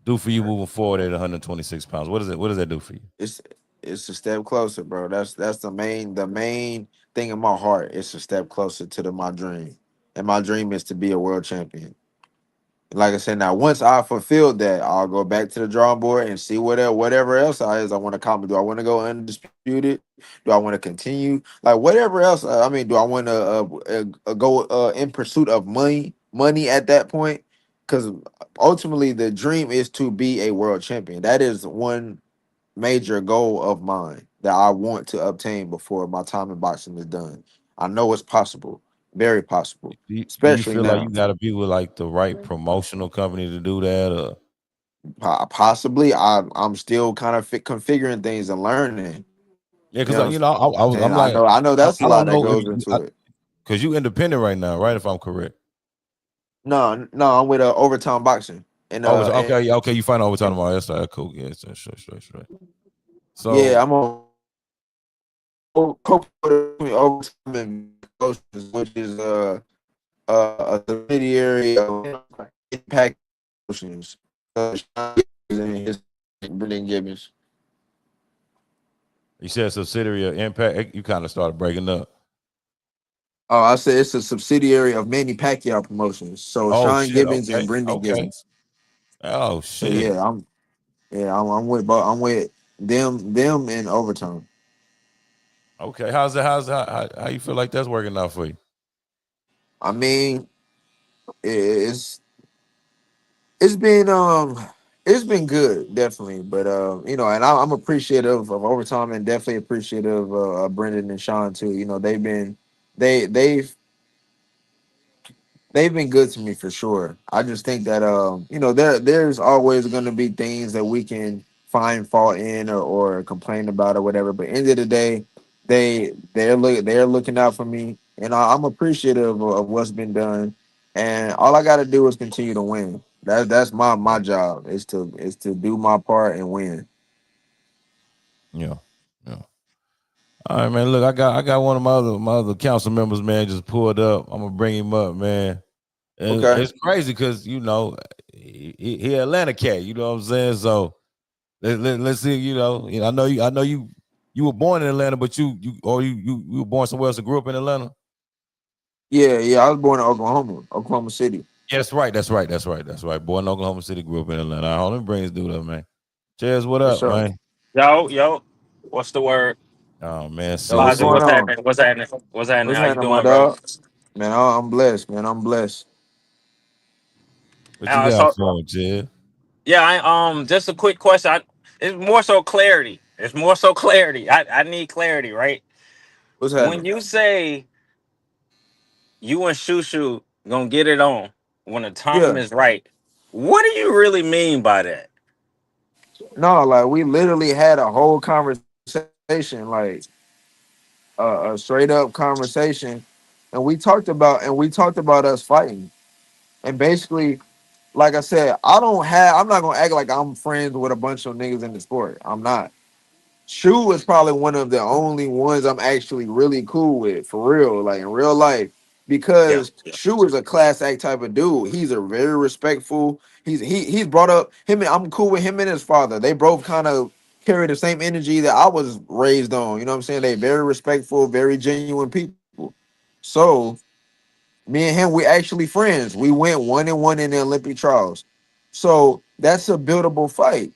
do for you moving forward at 126 pounds? What is it? What does that do for you? It's it's a step closer, bro. That's the main thing in my heart. It's a step closer to my dream, and my dream is to be a world champion. Like I said, now once I fulfilled that, I'll go back to the drawing board and see whatever else I want to accomplish. Do I want to go undisputed? Do I want to continue? Like whatever else. I mean, do I want to go in pursuit of money at that point? Because ultimately, the dream is to be a world champion. That is one major goal of mine that I want to obtain before my time in boxing is done. I know it's possible, very possible, Do you especially feel like now. you got to be with like the right promotional company to do that? Or Possibly, I'm still kind of configuring things and learning. You yeah, know what because I'm I'm saying? I like know, I know that's a I lot don't that know if goes you into it. because you independent right now, right? If I'm correct. No, no, I'm with overtime boxing, and Oh, okay, yeah, okay. You find out overtime tomorrow. That's right, cool. Yeah, that's straight. yeah, So I'm on overtime and promotions, which is a subsidiary of Impact Promotions. Sean Gibbons and his Brendan Gibbons. you said subsidiary of Impact. You kind of started breaking up. Oh, I said it's a subsidiary of Manny Pacquiao Promotions. So Oh Sean shit. Gibbons and Okay. Brendan Okay. Gibbons. Oh So shit. I'm with I'm with them in overtime. Okay. How's that? How you feel like that's working out for you? I mean, it's it's been um it's been good, definitely. But and I'm appreciative of overtime and definitely appreciative of Brendan and Sean too. They they've they've been good to me for sure. I just think that there's always going to be things that we can find fault in or complain about or whatever. But end of the day, they're looking out for me, and I'm appreciative of what's been done. And all I got to do is continue to win. That's my Right. job is to do my part and win. Yeah. Yeah. All right, man. Look, I got one of my other council members, man, just pulled up. I'm gonna bring him up, man. And Okay. it's crazy because he Atlanta cat. You know what I'm saying? So let's see. I know you were born in Atlanta, but you were born somewhere else and grew up in Atlanta. Yeah, yeah. I was born in Oklahoma City. Yeah, that's right. Born in Oklahoma City, grew up in Atlanta. All right, hold on, let me bring this dude up, man. Cheers, what For up, sure. man? Yo, what's the word? Oh man, Yo, so what's Logic, so going what's on? happening? What's happening? What's happening? What's How you happening, my doing, bro? dog? Man, I'm blessed, man. I'm blessed. what you got So for him, Cheers? yeah, just a quick question. It's more so clarity. It's more so clarity. I need clarity, right? What's When happening? you say you and Shushu gonna get it on when the time Yeah. is right, what do you really mean by that? No, like we literally had a whole conversation, like a straight up conversation, and we talked about us fighting. And basically, like I said, I'm not gonna act like I'm friends with a bunch of niggas in the sport. I'm not. Shu is probably one of the only ones I'm actually really cool with, for real, like in real life, Yeah, because yeah. Shu is a class act type of dude. He's a very respectful. He's brought up him. I'm cool with him and his father. They both kind of carry the same energy that I was raised on. You know what I'm saying? They very respectful, very genuine people. So Me and him, we actually friends. We went 1-1 in the Olympic trials. So that's a buildable fight.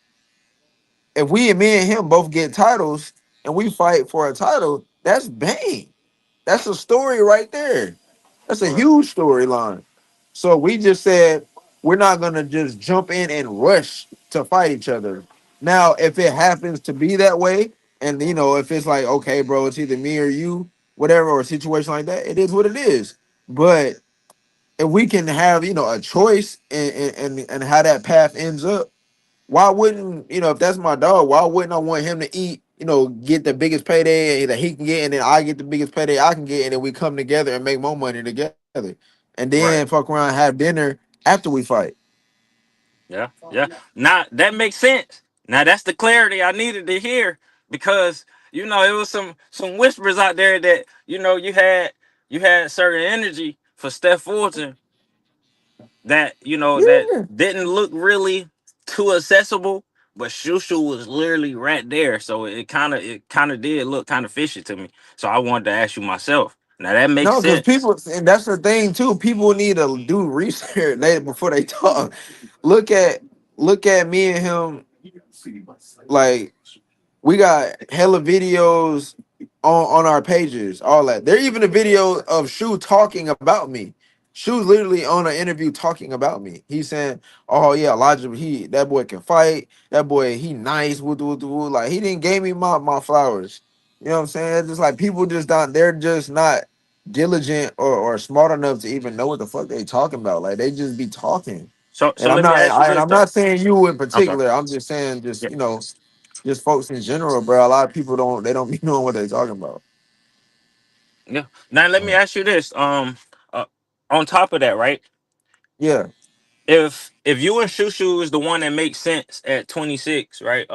If we and me and him both get titles and we fight for a title, that's bang. That's a story right there. That's a Right. huge storyline. So we just said we're not gonna just jump in and rush to fight each other. Now, if it happens to be that way, and if it's like, okay, bro, it's either me or you, whatever, or a situation like that, it is what it is. But if we can have, a choice and how that path ends up, why wouldn't if that's my dog? Why wouldn't I want him to eat? Get the biggest payday that he can get, and then I get the biggest payday I can get, and then we come together and make more money together, and then Right. fuck around, have dinner after we fight. Yeah. Yeah. Now that makes sense. Now that's the clarity I needed to hear because it was some whispers out there that you had certain energy for Steph Fulton that that Yeah. didn't look really too accessible, but Shushu was literally right there. So it kind of did look kind of fishy to me. So I wanted to ask you myself. Now that makes No, because sense. people, and that's the thing too. People need to do research before they talk. Look at look at me and him. Like, we got hella videos on our pages, all that. There even a video of Shu talking about me. Shu's literally on an interview talking about me. He's saying, "Oh yeah, Elijah, that boy can fight. That boy, he nice. Woo, woo, woo, woo." Like, he didn't gave me my flowers. You know what I'm saying? It's just like people just not. They're just not diligent or smart enough to even know what the fuck they talking about. Like, they just be talking. So And I'm let me not. ask you And this I'm though. not saying you in I'm sorry. particular. I'm just saying, Yeah. just folks in general, bro. A lot of people don't be knowing what they're talking about. Yeah. Now let me Right. ask you this. Uh, on top of that, right? Yeah, If you and Shushu is the one that makes sense at 26, right?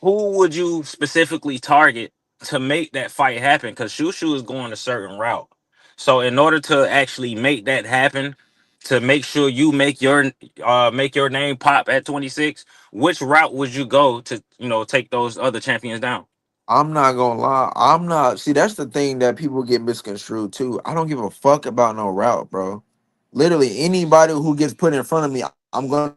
Who would you specifically target to make that fight happen? Because Shushu is going a certain route. So in order to actually make that happen, to make sure you make your name pop at 26, which route would you go to take those other champions down? I'm not gonna lie. I'm not. See, that's the thing that people get misconstrued too. I don't give a fuck about no route, bro. Literally, anybody who gets put in front of me, I'm gonna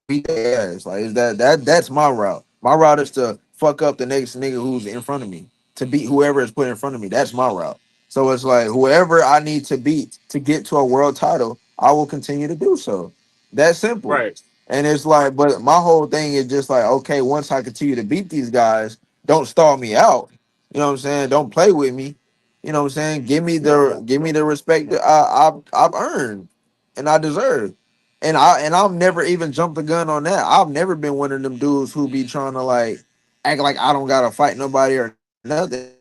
beat their ass. Like, is that's my route. My route is to fuck up the next nigga who's in front of me, to beat whoever is put in front of me. That's my route. So it's like, whoever I need to beat to get to a world title, I will continue to do so. That's simple. Right. And it's like, but my whole thing is just like, okay, once I continue to beat these guys, don't stall me out. You know what I'm saying? Don't play with me. You know what I'm saying? Give me the respect that I've earned and I deserve. And I've never even jumped the gun on that. I've never been one of them dudes who be trying to like act like I don't gotta fight nobody or nothing.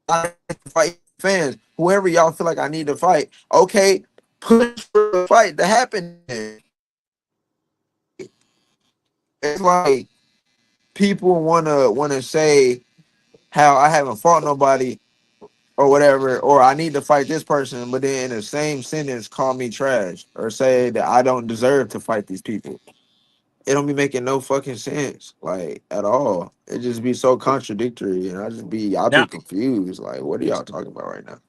I fight fans, whoever y'all feel like I need to fight. Okay, push for the fight to happen. It's like people wanna say how I haven't fought nobody or whatever, or I need to fight this person, but then in the same sentence call me trash or say that I don't deserve to fight these people. It don't be making no fucking sense, like, at all. It just be so contradictory, and I'll be Now, confused. Like, what are y'all talking about right now?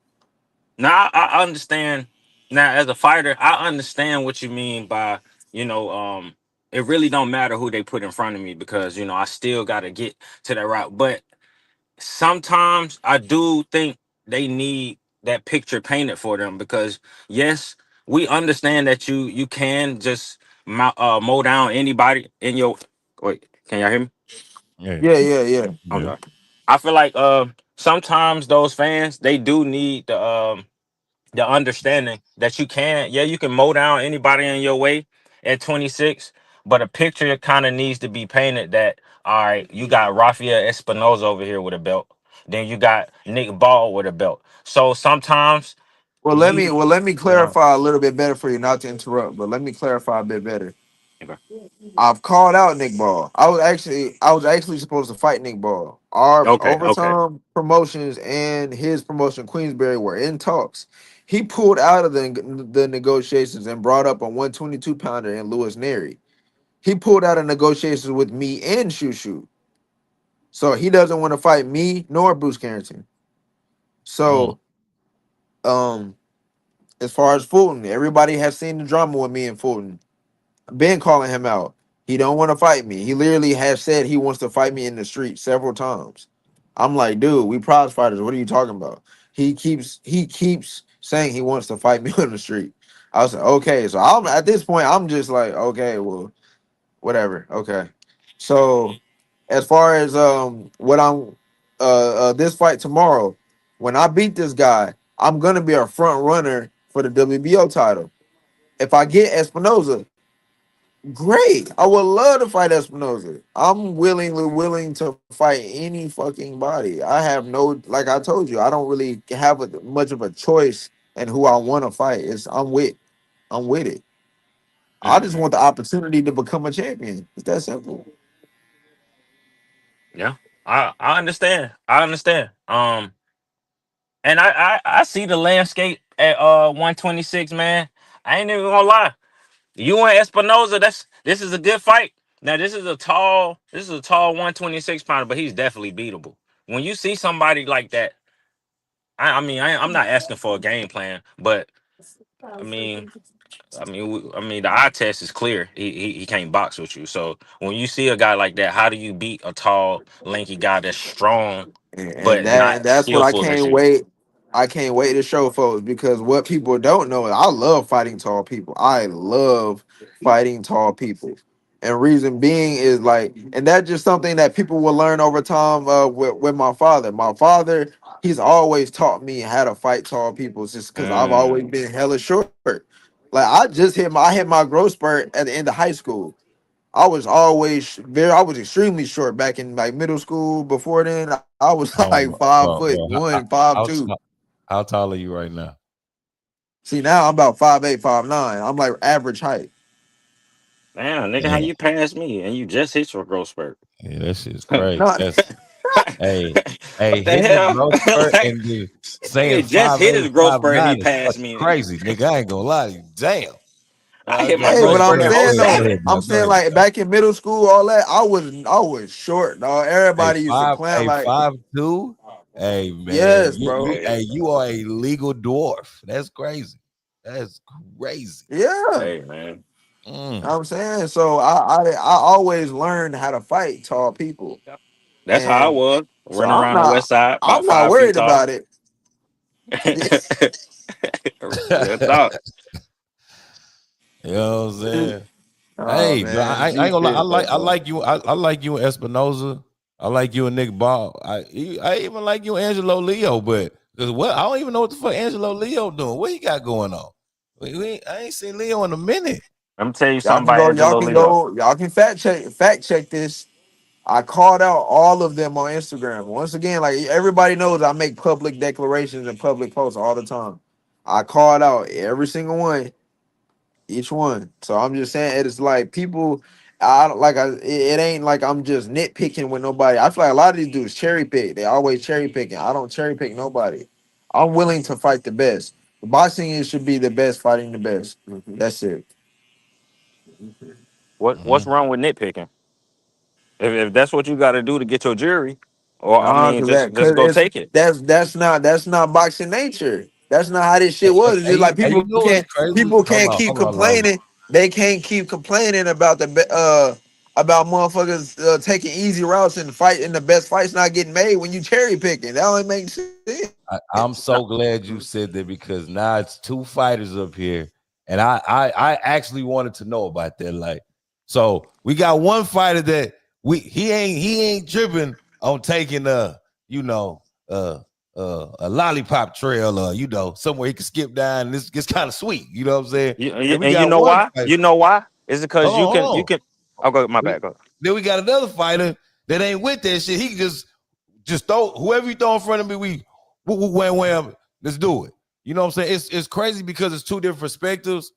now I understand. Now, as a fighter, I understand what you mean by you know, um, it really don't matter who they put in front of me because I still got to get to that route. But sometimes I do think they need that picture painted for them because yes, we understand that you can just mow down anybody in your. Wait, can y'all hear me? Yeah. Yeah, yeah, yeah. I'm Yeah. sorry. I feel like sometimes those fans they do need the understanding that you can mow down anybody in your way at 26, but a picture kind of needs to be painted that all right, you got Rafael Espinoza over here with a belt, then you got Nick Ball with a belt. So sometimes you Let me you know clarify a little bit better for you, not to interrupt, but let me clarify a bit better. okay I've called out Nick Ball. I was actually supposed to fight Nick Ball. Our okay okay Overtime Promotions and his promotion Queensberry were in talks. He pulled out of the negotiations and brought up a 122 pounder in Lewis Neri. He pulled out of negotiations with me and Shushu. So he doesn't want to fight me nor Bruce Carrington. Mm. So, um, as far as Fulton, everybody has seen the drama with me and Fulton. Been calling him out. He don't want to fight me. He literally has said he wants to fight me in the street several times. I'm like, dude, we prize fighters. What are you talking about? He keeps saying he wants to fight me on the street. I was like, okay. So I'm at this point, I'm just like, okay, well, whatever. Okay. So as far as what I'm this fight tomorrow, when I beat this guy, I'm gonna be a front runner for the WBO title. If I get Espinoza, great. I would love to fight Espinoza. I'm willingly willing to fight any fucking body. I have no, like I told you, I don't really have much of a choice in who I want to fight. I'm with it. I just Mm-mm. want the opportunity to become a champion. It's that simple. Yeah, I understand. I understand. And I see the landscape at 126, man. I ain't even gonna lie. You and Espinoza, this is a good fight. Now this is a tall 126 pounder, but he's definitely beatable. When you see somebody like that, I'm not asking for a game plan, but I mean, the eye test is clear. He can't box with you. So when you see a guy like that, how do you beat a tall, lanky guy that's strong And but not that's what I skillful as can't you? wait. I can't wait to show folks because what people don't know is I love fighting tall people. I love fighting tall people. And reason being is like, and that's just something that people will learn over time with my father. My father, he's always taught me how to fight tall people just because I've always Mm. been hella short. Like I hit my growth spurt at the end of high school. I was extremely short back in like middle school. Before then, I was like Oh, five foot bro, one, 5'2". how tall are you right now? See now I'm about 5'8", 5'9". I'm like average height. Damn, nigga, how Damn, you pass me and you just hit your growth spurt? yeah, that shit's What crazy. Not That's the hitting the hell? growth spurt Like, and then saying nigga just five hit eight, his growth five spurt and he nine is passed fucking me. crazy, nigga. I ain't gonna lie to you. Damn. I I hit my just hey, go growth but ahead, spurt I'm in go oh ahead, saying go though, ahead, 07. bro. I'm Go saying ahead. like back in middle school, all that, I was short, dog. Hey, Everybody used to clown hey, like, 5'2". Hey man, yes, bro. Hey, you are a legal dwarf. That's crazy. That's crazy. Yeah, hey, man. Mm. I'm saying so. I always learned how to fight tall people, That's how I and was so running around the west side, about I'm not 5 feet worried tall. about it. Real talk. You know what I'm saying? Oh Hey, but man, I G ain't gonna lie. shit though, I bro. like you. I like you and Espinoza. I like you and Nick Ball. I even like you and Angelo Leo, but because what I don't even know what the fuck Angelo Leo doing. What he got going on? I ain't seen Leo in a minute. Let me tell you Y'all something can about go. Y'all Angelo can Leo. go. Y'all can fact check this. I called out all of them on Instagram. Once again, like everybody knows, I make public declarations and public posts all the time. I called out every single one, each one. So I'm just saying, it's like people. I don't like. It ain't like I'm just nitpicking with nobody. I feel like a lot of these dudes cherry pick. They always cherry picking. I don't cherry pick nobody. I'm willing to fight the best. Boxing is should be the best fighting the best. That's it. What's Mhm. wrong with nitpicking? If that's what you got to do to get your jury, or I Nah, mean, cause just go it's take it. that's not boxing nature. That's not how this shit was. It's just like Hey, you know what's crazy? people Hold can't on, keep hold on, Lola. complaining. They can't keep complaining about about motherfuckers taking easy routes and fighting the best fights not getting made when you cherry picking. That only makes sense. I'm No, so glad you said that because now it's two fighters up here, and I actually wanted to know about that. Like, so we got one fighter that he ain't tripping on taking you know a lollipop trail or somewhere he can skip down and this gets kind of sweet. You know what I'm saying? Then we and you got know one why? fighter. You know why? Is it Hold because on, you hold can. I'll go. My on. bad. Go. Then we got another fighter that ain't with that shit. He can just throw whoever you throw in front of me. Wham wham. Let's do it. You know what I'm saying? It's crazy because it's two different perspectives,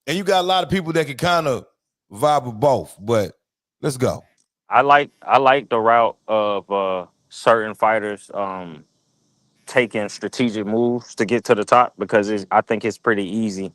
and you got a lot of people that can kind of vibe with both. But let's go. I like the route of certain fighters taking strategic moves to get to the top because I think it's pretty easy.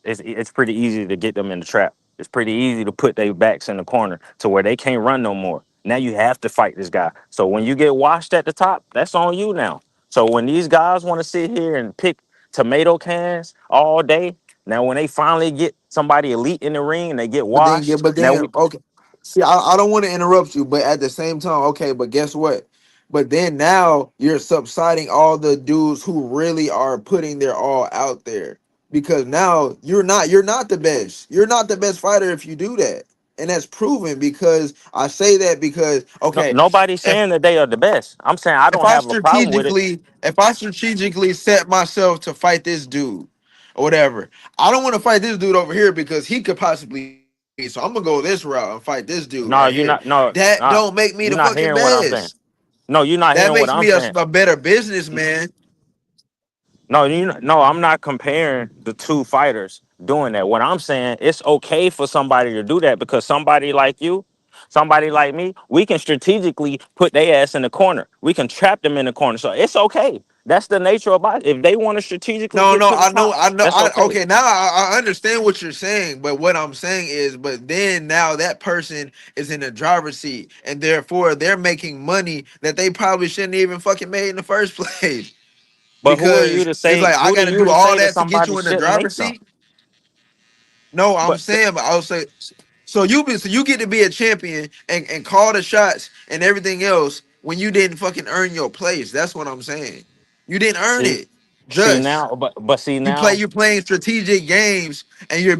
It's pretty easy to get them in the trap. It's pretty easy to put their backs in the corner to where they can't run no more. Now you have to fight this guy. So when you get washed at the top, that's on you now. So when these guys want to sit here and pick tomato cans all day, now when they finally get somebody elite in the ring and they get But then, yeah, washed, but now then, okay. See, I don't want to interrupt you, but at the same time, okay, but guess what? But then now you're subsiding all the dudes who really are putting their all out there because now you're not the best. You're not the best fighter if you do that. And that's proven because I say that because no, okay, nobody's if saying that they are the best. I'm saying I if don't I have a problem with it. strategically if I strategically set myself to fight this dude or whatever, I don't want to fight this dude over here because he could possibly beat me. So I'm gonna go this route and fight this dude right No, here. you're not. That No, don't no, make me the you're fucking not hearing what I'm best. saying. No, you're not That hearing makes what me I'm a, saying. a better businessman. No, no, I'm not comparing the two fighters doing that. What I'm saying, it's okay for somebody to do that because somebody like you, somebody like me, we can strategically put their ass in the corner. We can trap them in the corner. So it's okay. That's the nature of it. If they want to strategically No, get no, to the top, I know. that's okay. Okay, now I understand what you're saying, but what I'm saying is, but then now that person is in the driver's seat, and therefore they're making money that they probably shouldn't even fucking made in the first place. But who are you Because to it's say? like I Who are got to you do to all say that that to get somebody you in the shouldn't make driver's some? seat. No, I'm But saying, but I'll say, so you get to be a champion and call the shots and everything else when you didn't fucking earn your place. That's what I'm saying. You didn't earn see, it. see Just now, but see now. you're playing strategic games and you're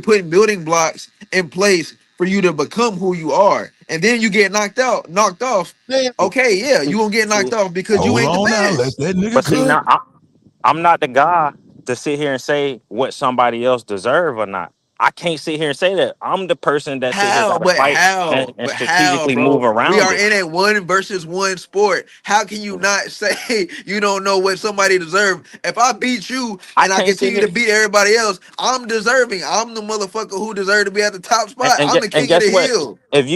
putting building blocks in place for you to become who you are. And then you get knocked off. Damn. Okay, yeah, See, you gonna get knocked see, off because you Hold ain't the on now. Let best. that nigga but see cook. now. I'm not the guy to sit here and say what somebody else deserve or not. I can't sit here and say that. I'm the person that sit here How? got to But fight how? and But how, strategically move bro? We around are it. in a one versus one sport. How can you not say you don't know what somebody deserves? If I beat you I and I can't sit continue to here beat everybody else, I'm deserving. I'm the motherfucker who deserve to be at the top spot. I'm the and king of guess the what? hill. If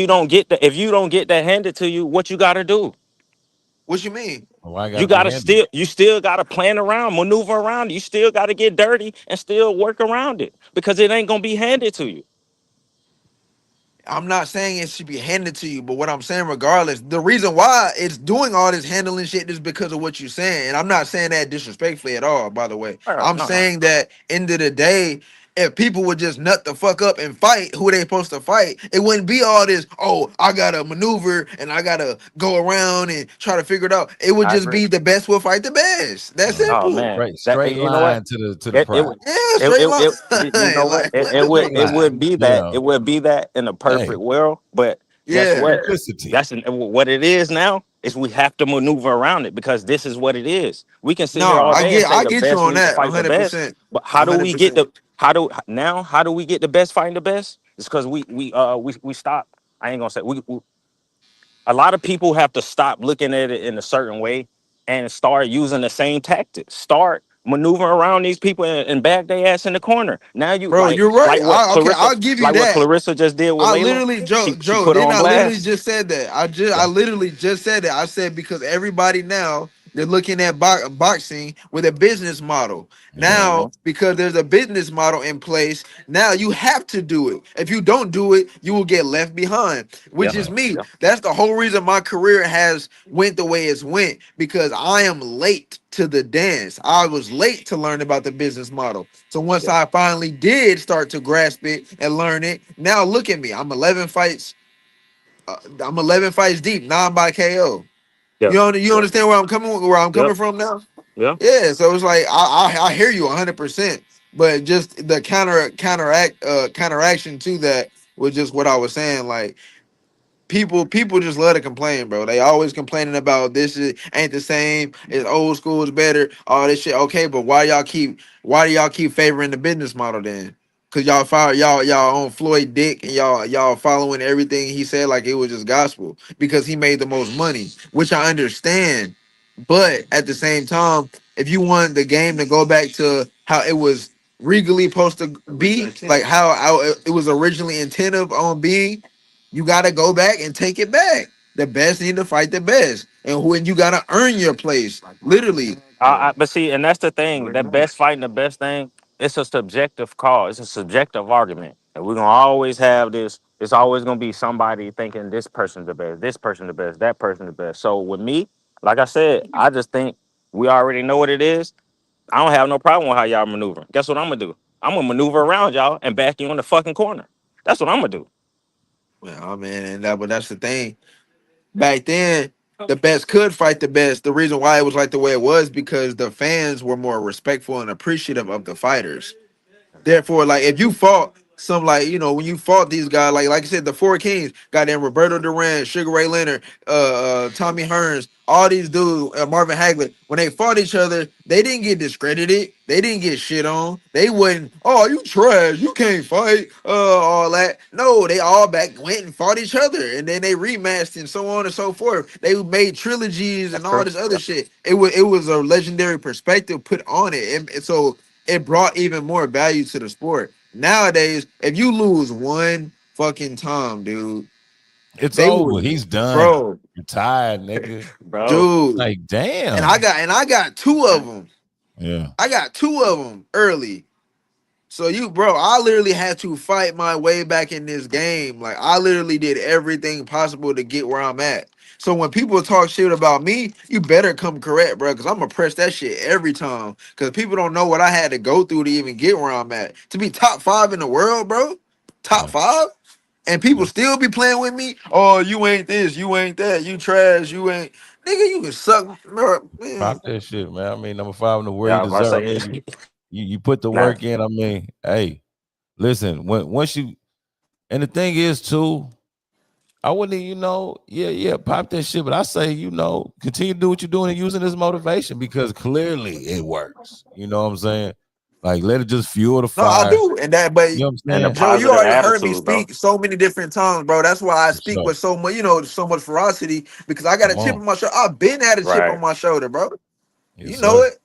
you don't get that handed to you, what you got to do? What you mean? Why I You gotta be got to handy? you still got to plan around, maneuver around. You still got to get dirty and still work around it because it ain't gonna be handed to you. I'm not saying it should be handed to you, but what I'm saying, regardless, the reason why it's doing all this handling shit is because of what you're saying. And I'm not saying that disrespectfully at all, by the way. I'm No, no. saying that end of the day, if people would just nut the fuck up and fight who they supposed to fight, it wouldn't be all this, oh, I gotta maneuver and I gotta go around and try to figure it out. It would I just agree. be the best will fight the best. That's Oh simple. man, Straight that straight you know what? line to the It it prize. would- Yeah, straight line. you know what? Like, what the fuck? Straight It line. would be You that know. it would be that in a Hey, perfect world. But guess Yeah. what? simplicity. What it is now is we have to maneuver around it because this is what it is. We can sit No, here all day and say I the get you best on need to that fight the best, 100%. but how do we get 100%. the how do we get the best fighting the best? It's because we stop. I ain't gonna say we a lot of people have to stop looking at it in a certain way and start using the same tactics. Start maneuvering around these people and back their ass in the corner. Now you Bro, you're right. Okay, I'll give you Like what that. Clarissa just did with I Layla. literally, She Joe, put her didn't on I literally blast. just said that? Yeah. I literally just said that. I said because everybody now they're looking at boxing with a business model. Mm-hmm. Now, because there's a business model in place, now you have to do it. If you don't do it, you will get left behind, which Yeah, is Yeah. me. yeah, That's the whole reason my career has went the way it's went because I am late to the dance. I was late to learn about the business model. So once yeah, I finally did start to grasp it and learn it, now look at me. I'm 11 fights. I'm 11 fights deep, 9 by KO. yeah, You understand where I'm yeah, coming from now? yeah. Yeah. So it's like I hear you 100%, but just the counteraction to that was just what I was saying. Like people just love to complain, bro. They always complaining about this is ain't the same. It's old school is better. All this shit. Okay, but why do y'all keep favoring the business model then? Cause y'all fire y'all on Floyd Dick and y'all following everything he said like it was just gospel because he made the most money, which I understand. But at the same time, if you want the game to go back to how it was regally supposed to be, like how it was originally intended on being, you gotta go back and take it back. The best need to fight the best, and when you gotta earn your place, literally. But see, and that's the thing. That best fighting the best thing. It's a subjective call. It's a subjective argument, and we're gonna always have this. It's always gonna be somebody thinking this person's the best, this person the best, that person the best. So with me, like I said, I just think We already know what it is. I don't have no problem with how y'all maneuver. Guess what I'm gonna do? I'm gonna maneuver around y'all and back you in the fucking corner. That's what I'm gonna do. Yeah, man, but that's the thing. Back then, the best could fight the best. The reason why it was like the way it was because the fans were more respectful and appreciative of the fighters. Therefore, like if you fought some when you fought these guys, like I said, the four kings, goddamn Roberto Duran, Sugar Ray Leonard, Tommy Hearns, all these dudes, Marvin Hagler, when they fought each other, they didn't get discredited, they didn't get shit on, they wouldn't, oh you trash, you can't fight, all that. No, they all went and fought each other, and then they rematched and so on and so forth. They made trilogies and That's all true. this other shit. It was a legendary perspective put on it, and so it brought even more value to the sport. Nowadays, if you lose one fucking time, dude, It's they over. would, He's done. bro, Retired, nigga. Bro. dude. Like, And damn. I got two of them. Yeah. I got two of them early. So I literally had to fight my way back in this game. Like I literally did everything possible to get where I'm at. So when people talk shit about me, you better come correct, bro, because I'm gonna press that shit every time. Because people don't know what I had to go through to even get where I'm at. To be top 5 in the world, bro, top Yeah. 5, and Yeah. people still be playing with me. Oh, you ain't this, you ain't that, you trash, you ain't. Nigga, you can suck, bro, man. Pop that shit, man. I mean, number 5 in the world, Yeah, you I was about to deserve. I say mean, it. you put the Nah, work in. I mean, hey, listen, once you, and the thing is too, I wouldn't, yeah, pop that shit. But I say, continue to do what you're doing and using this motivation because clearly it works. You know what I'm saying? Like, let it just fuel the No, I fire. do, and that, but You know what I'm and the saying? Joe, you positive already heard me attitude, bro. speak so many different times, bro. That's why I For speak sure. with so much, so much ferocity because I got a Come chip on. on my shoulder. I've been had a chip on Right. my shoulder, bro. Yes, You know sir. it.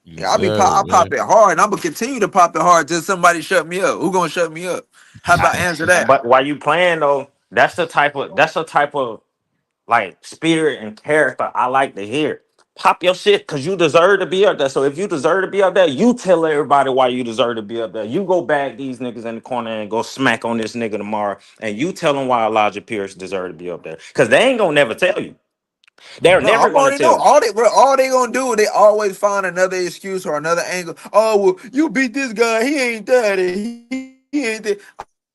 Yes, Yeah, sir, I man. pop it hard, and I'm gonna continue to pop it hard till somebody shut me up. Who gonna shut me up? How about answer that? But while you playing though, that's the type of like spirit and character I like to hear. Pop your shit because you deserve to be up there. So if you deserve to be up there, you tell everybody why you deserve to be up there. You go bag these niggas in the corner and go smack on this nigga tomorrow, and you tell them why Elijah Pierce deserve to be up there. Because they ain't gonna never tell you. They're No, No. never I'm gonna already know tell you. all they, bro. All they gonna do, they always find another excuse or another angle. Oh well, you beat this guy. He ain't that. And he ain't that.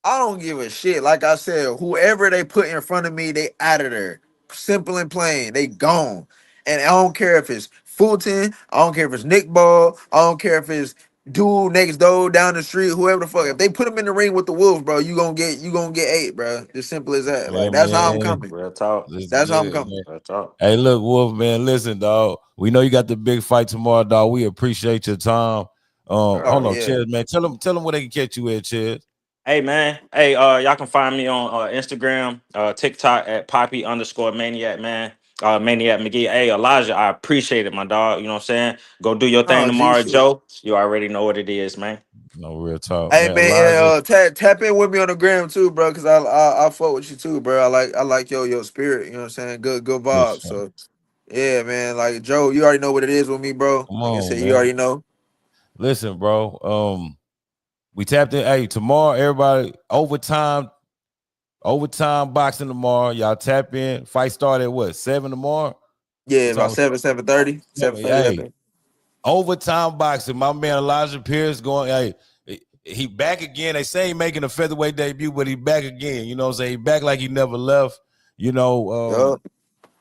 I don't give a shit. Like I said, whoever they put in front of me, they out of there. Simple and plain. They gone. And I don't care if it's Fulton. I don't care if it's Nick Ball. I don't care if it's dude next door down the street. Whoever the fuck. If they put him in the ring with the Wolves, bro, you gonna get 8, bro. Just simple as that. Yeah, Like that's how I'm man. coming. Real talk. Let's That's how get I'm it, coming. man. Real talk. Hey, look, Wolf, man. Listen, dog. We know you got the big fight tomorrow, dog. We appreciate your time. Oh Hold on, yeah. Chaz, man. Tell them where they can catch you at, Chaz. Hey man, hey, y'all can find me on Instagram, TikTok at Poppy_Maniac, man. Maniac McGee. Hey Elijah, I appreciate it, my dog. You know what I'm saying? Go do your thing Oh G tomorrow, shit. Joe. You already know what it is, man. No real talk, Hey man. man, and, Elijah, tap in with me on the gram too, bro. Cause I fuck with you too, bro. I like your spirit. You know what I'm saying? Good for vibes. sure. So yeah, man. Like Joe, you already know what it is with me, bro. Come Like I on, said, you man. already know. Listen, bro. We tapped in. Hey, tomorrow, everybody, overtime boxing tomorrow. Y'all tap in. Fight start at what? 7 tomorrow? Yeah, What about time? 7:30, 7:30. I Hey, think. overtime boxing. My man Elijah Pierce going. Hey, he back again. They say he making a featherweight debut, but he back again. You know what I'm saying? He back like he never left. You know, Yup.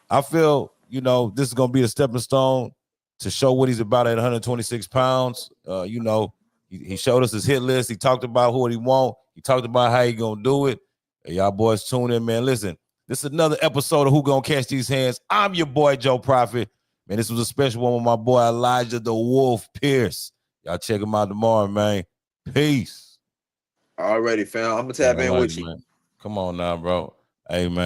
I feel, this is gonna be a stepping stone to show what he's about at 126 pounds. He showed us his hit list. He talked about what he want. He talked about how he gonna do it. Hey, y'all boys tune in, man. Listen, this is another episode of Who Gonna Catch These Hands. I'm your boy Joe Prophet. Man, this was a special one with my boy Elijah the Wolf Pierce. Y'all check him out tomorrow, man. Peace. Already, fam. I'm gonna Man, tap I in like with it, you. man. Come on now, bro. Hey, man.